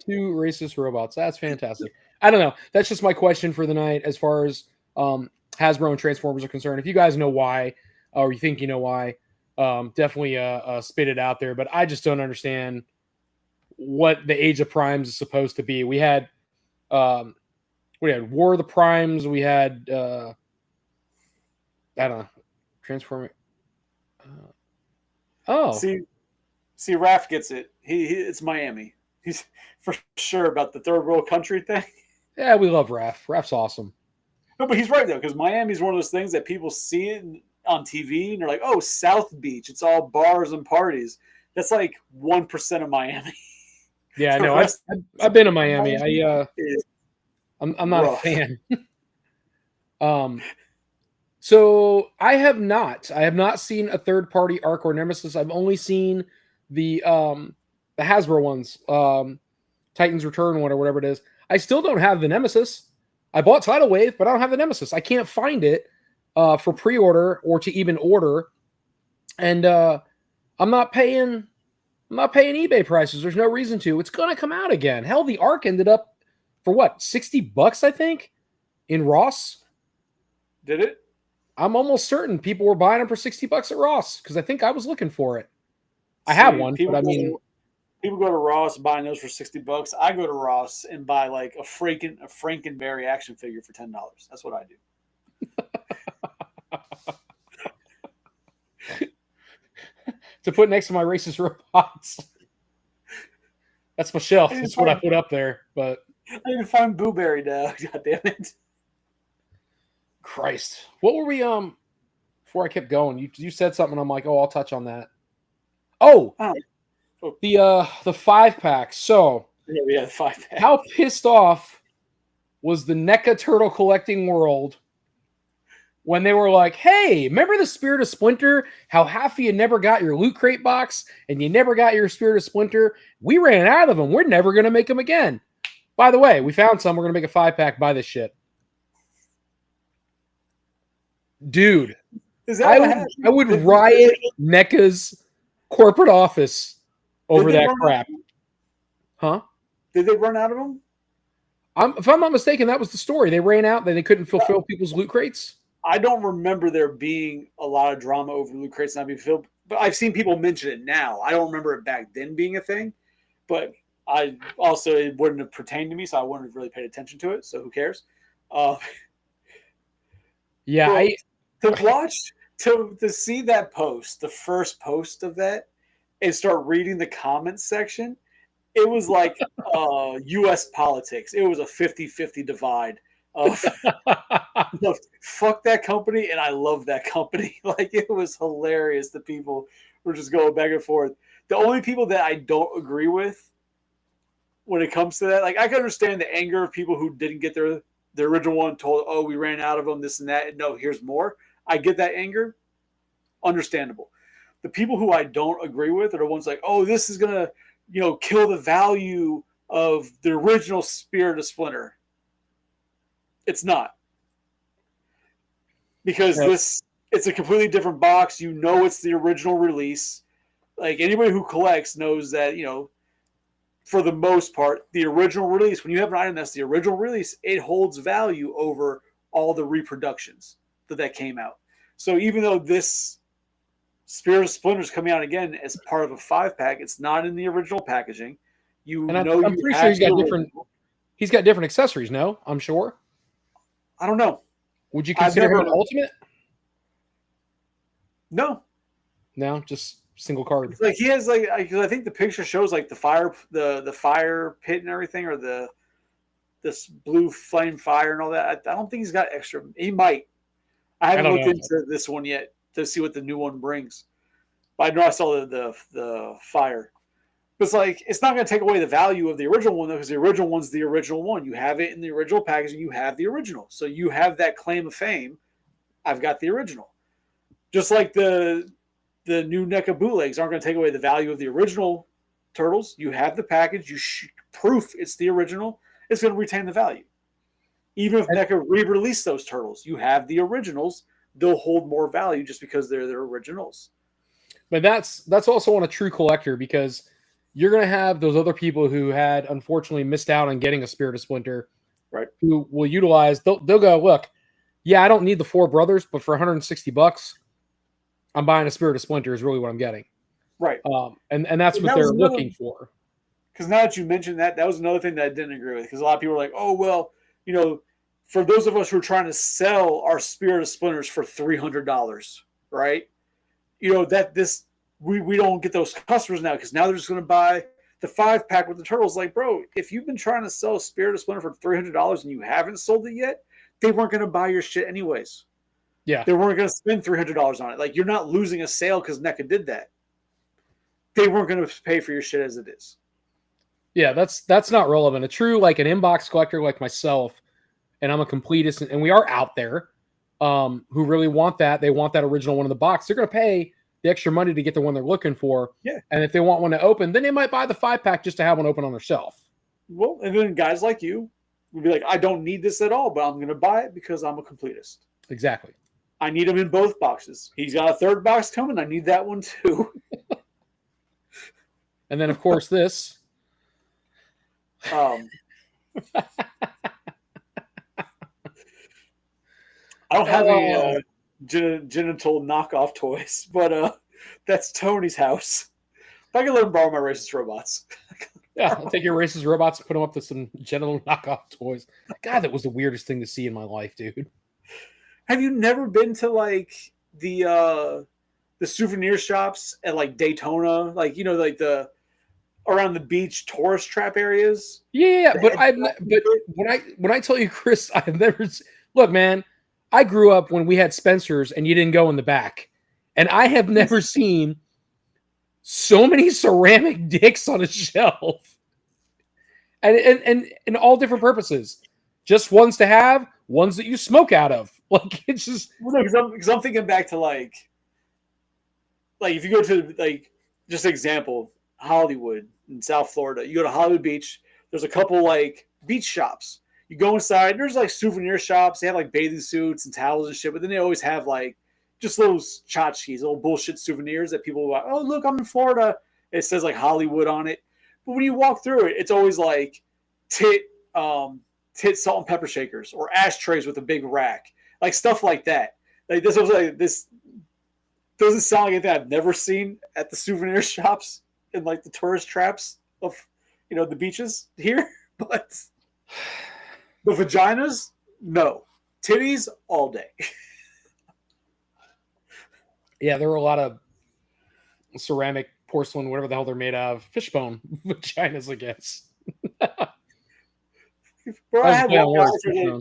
[SPEAKER 1] racist robots. That's fantastic. I don't know. That's just my question for the night as far as Hasbro and Transformers are concerned. If you guys know why, or you think you know why, definitely spit it out there. But I just don't understand what the Age of Primes is supposed to be. We had War of the Primes. We had I don't know, Transforming.
[SPEAKER 2] See, Raph gets it. He it's Miami. He's for sure about the third world country thing.
[SPEAKER 1] Yeah, we love Raph. Raph's awesome.
[SPEAKER 2] No, but he's right though, because Miami's one of those things that people see it on TV and they're like, "Oh, South Beach, it's all bars and parties." That's like 1% of Miami.
[SPEAKER 1] Yeah, no, I've been to Miami. I'm not a fan. So I have not seen a third party Arc or Nemesis. I've only seen the Hasbro ones, Titan's Return one or whatever it is. I still don't have the Nemesis. I bought Tidal Wave, but I don't have the Nemesis. I can't find it for pre-order or to even order, and I'm not paying eBay prices. There's no reason to. It's gonna come out again. Hell, the Arc ended up for what, $60, I think, in Ross.
[SPEAKER 2] Did it?
[SPEAKER 1] I'm almost certain people were buying them for $60 at Ross because I think I was looking for it. I have one, but I mean,
[SPEAKER 2] people go to Ross buying those for $60. I go to Ross and buy like a Frankenberry action figure for $10. That's what I do.
[SPEAKER 1] To put next to my racist robots. That's my shelf. That's what I put up there. But
[SPEAKER 2] I didn't find Boo Berry now. God damn it.
[SPEAKER 1] Christ. What were we before I kept going? You said something, I'm like, oh, I'll touch on that. Oh. The 5-pack. So
[SPEAKER 2] yeah, the 5-pack.
[SPEAKER 1] How pissed off was the NECA turtle collecting world when they were like, hey, remember the Spirit of Splinter? How half of you never got your Loot Crate box and you never got your Spirit of Splinter? We ran out of them. We're never going to make them again. By the way, we found some. We're going to make a 5-pack. Buy this shit. Dude, I would riot NECA's corporate office over that crap. Huh?
[SPEAKER 2] Did they run out of them?
[SPEAKER 1] If I'm not mistaken, that was the story. They ran out, then they couldn't fulfill people's loot crates.
[SPEAKER 2] I don't remember there being a lot of drama over loot crates not being filled, but I've seen people mention it now. I don't remember it back then being a thing, but it wouldn't have pertained to me, so I wouldn't have really paid attention to it. So who cares?
[SPEAKER 1] Yeah,
[SPEAKER 2] to see that post, the first post of that, and start reading the comments section, it was like U.S. politics. It was a 50-50 divide of fuck that company and I love that company. Like, it was hilarious. The people were just going back and forth. The only people that I don't agree with when it comes to that, like, I can understand the anger of people who didn't get the original one, told, oh, we ran out of them, this and that. And no, here's more. I get that anger. Understandable. The people who I don't agree with are the ones like, oh, this is going to, kill the value of the original Spirit of Splinter. It's not. Because this It's a completely different box. You know it's the original release. Like anybody who collects knows that, for the most part, the original release, when you have an item that's the original release, it holds value over all the reproductions that came out. So even though this Spirit of Splinter is coming out again as part of a 5-pack, it's not in the original packaging. I'm
[SPEAKER 1] pretty sure he's got different accessories, no? I'm sure.
[SPEAKER 2] I don't know.
[SPEAKER 1] Would you consider him an ultimate?
[SPEAKER 2] No.
[SPEAKER 1] No, just single card.
[SPEAKER 2] Like he has I think the picture shows like the fire pit and everything, or this blue flame fire and all that. I don't think he's got extra. He might. I haven't looked into this one yet to see what the new one brings. But I know I saw the fire. But it's like it's not going to take away the value of the original one though, because the original one's the original one. You have it in the original packaging. You have the original, so you have that claim of fame. I've got the original. Just like the new NECA bootlegs aren't going to take away the value of the original Turtles. You have the package. Proof it's the original. It's going to retain the value. Even if NECA re-release those Turtles, you have the originals. They'll hold more value just because they're their originals.
[SPEAKER 1] But that's also on a true collector, because you're going to have those other people who had unfortunately missed out on getting a Spirit of Splinter,
[SPEAKER 2] right? Who
[SPEAKER 1] will utilize. They'll go, look, yeah, I don't need the Four Brothers, but for $160, I'm buying a Spirit of Splinter is really what I'm getting.
[SPEAKER 2] Right.
[SPEAKER 1] And that's what they're looking for.
[SPEAKER 2] Because now that you mentioned that was another thing that I didn't agree with. Because a lot of people are like, oh, well, for those of us who are trying to sell our Spirit of Splinters for $300, right? We don't get those customers now, because now they're just going to buy the 5-pack with the Turtles. Like, bro, if you've been trying to sell a Spirit of Splinter for $300 and you haven't sold it yet, they weren't going to buy your shit anyways.
[SPEAKER 1] Yeah.
[SPEAKER 2] They weren't going to spend $300 on it. Like, you're not losing a sale because NECA did that. They weren't going to pay for your shit as it is.
[SPEAKER 1] Yeah, that's not relevant. A true, like an inbox collector like myself, and I'm a completist, and we are out there, who really want that. They want that original one in the box. They're going to pay the extra money to get the one they're looking for.
[SPEAKER 2] Yeah.
[SPEAKER 1] And if they want one to open, then they might buy the 5-pack just to have one open on their shelf.
[SPEAKER 2] Well, and then guys like you would be like, I don't need this at all, but I'm going to buy it because I'm a completist.
[SPEAKER 1] Exactly.
[SPEAKER 2] I need them in both boxes. He's got a third box coming. I need that one too.
[SPEAKER 1] And then, of course, this.
[SPEAKER 2] I don't have any genital knockoff toys, but that's Tony's house. If I can let him borrow my racist robots.
[SPEAKER 1] Yeah, I'll take your racist robots and put them up to some genital knockoff toys. God, that was the weirdest thing to see in my life, dude.
[SPEAKER 2] Have you never been to like the souvenir shops at like Daytona, like like the around the beach tourist trap areas?
[SPEAKER 1] Yeah, but when I tell you, Chris, I've never look, man. I grew up when we had Spencer's and you didn't go in the back, and I have never seen so many ceramic dicks on a shelf, and all different purposes. Just ones to have, ones that you smoke out of. Like it's just
[SPEAKER 2] because I'm thinking back to like if you go to like just example Hollywood in South Florida, you go to Hollywood Beach. There's a couple like beach shops. You go inside. There's like souvenir shops. They have like bathing suits and towels and shit. But then they always have like just little tchotchkes, little bullshit souvenirs that people are like, oh look, I'm in Florida. It says like Hollywood on it. But when you walk through it, it's always like tit salt and pepper shakers or ashtrays with a big rack, like stuff like that. Like this was like this doesn't sound like anything I've never seen at the souvenir shops in like the tourist traps of the beaches here. But the vaginas, no. Titties all day.
[SPEAKER 1] Yeah, there were a lot of ceramic, porcelain, whatever the hell they're made of, fishbone vaginas, I guess.
[SPEAKER 2] Bro, I had one guy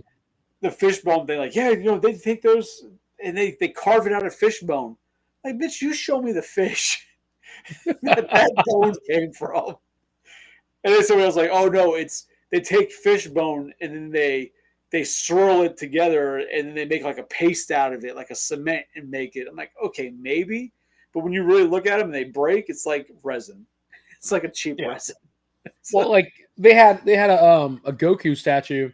[SPEAKER 2] the fishbone thing, like, yeah, they take those and they carve it out of fishbone. Like, bitch, you show me the fish that bone came from. And then somebody was like, oh no, they take fishbone and then they swirl it together and then they make like a paste out of it, like a cement, and make it. I'm like, okay, maybe. But when you really look at them and they break, it's like resin. It's like a cheap resin.
[SPEAKER 1] Well, like they had a Goku statue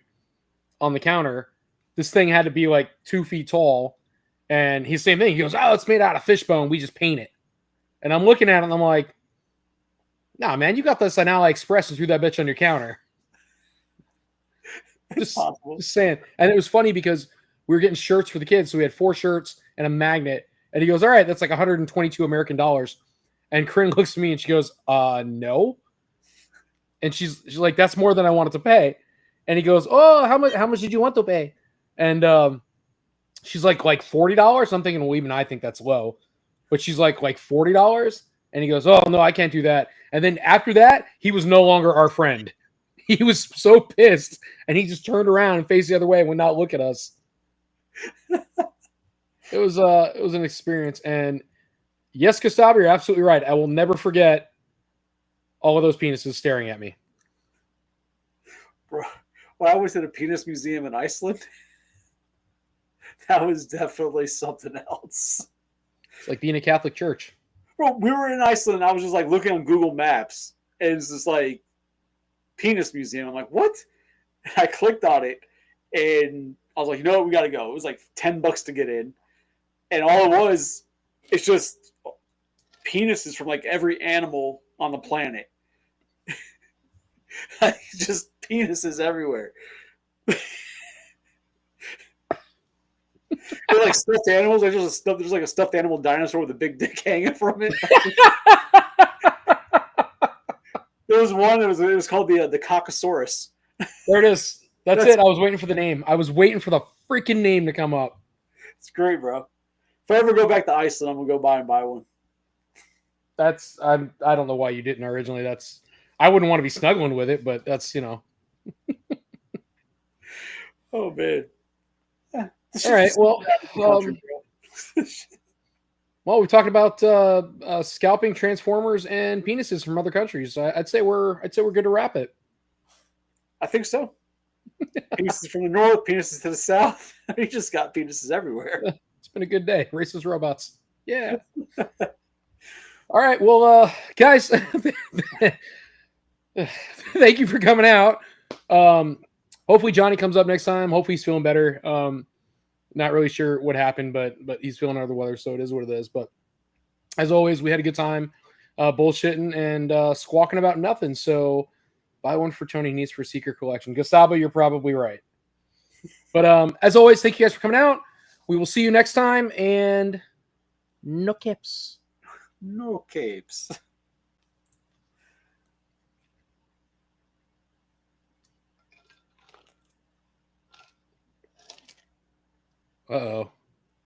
[SPEAKER 1] on the counter. This thing had to be like 2 feet tall, And he's same thing. He goes, "Oh, it's made out of fish bone. We just paint it." And I'm looking at it and I'm like, "Nah, man, you got this on AliExpress and threw that bitch on your counter." Just saying. And it was funny because we were getting shirts for the kids. So we had 4 shirts and a magnet. And he goes, "All right, that's like 122 American dollars." And Corinne looks at me and she goes, "No." And she's like, "That's more than I wanted to pay." And he goes, "Oh, how much did you want to pay?" And she's like $40. I'm thinking, well, even I think that's low. But she's like $40. And he goes, "Oh, no, I can't do that." And then after that, he was no longer our friend. He was so pissed, and he just turned around and faced the other way and would not look at us. It was an experience. And yes, Gustavo, you're absolutely right. I will never forget all of those penises staring at me.
[SPEAKER 2] Bro, when I was at a penis museum in Iceland, that was definitely something else.
[SPEAKER 1] It's like being a Catholic church.
[SPEAKER 2] Bro, we were in Iceland. And I was just like looking on Google Maps, and it's just like penis museum. I'm like, what? And I clicked on it, and I was like, you know what? We got to go. It was like $10 to get in, and all it was, it's just penises from like every animal on the planet. Just penises everywhere. They're like stuffed animals. There's like a stuffed animal dinosaur with a big dick hanging from it. There was one. It was called the Caucasaurus.
[SPEAKER 1] There it is. That's it. I was waiting for the name. I was waiting for the freaking name to come up.
[SPEAKER 2] It's great, bro. If I ever go back to Iceland, I'm gonna go buy one.
[SPEAKER 1] I don't know why you didn't originally. I wouldn't want to be snuggling with it, but that's
[SPEAKER 2] Oh man.
[SPEAKER 1] All right. Well, well, we talked about scalping Transformers and penises from other countries. I'd say we're good to wrap it.
[SPEAKER 2] I think so. Penises from the north, penises to the south. We just got penises everywhere.
[SPEAKER 1] It's been a good day. Racist robots. Yeah. All right. Well, guys, thank you for coming out. Hopefully Johnny comes up next time. Hopefully he's feeling better. Not really sure what happened, but he's feeling under the weather, so it is what it is. But as always, we had a good time bullshitting and squawking about nothing. So buy one for Tony Needs for Secret Collection. Gustavo, you're probably right. But as always, thank you guys for coming out. We will see you next time, and no capes.
[SPEAKER 2] No capes.
[SPEAKER 1] Uh-oh.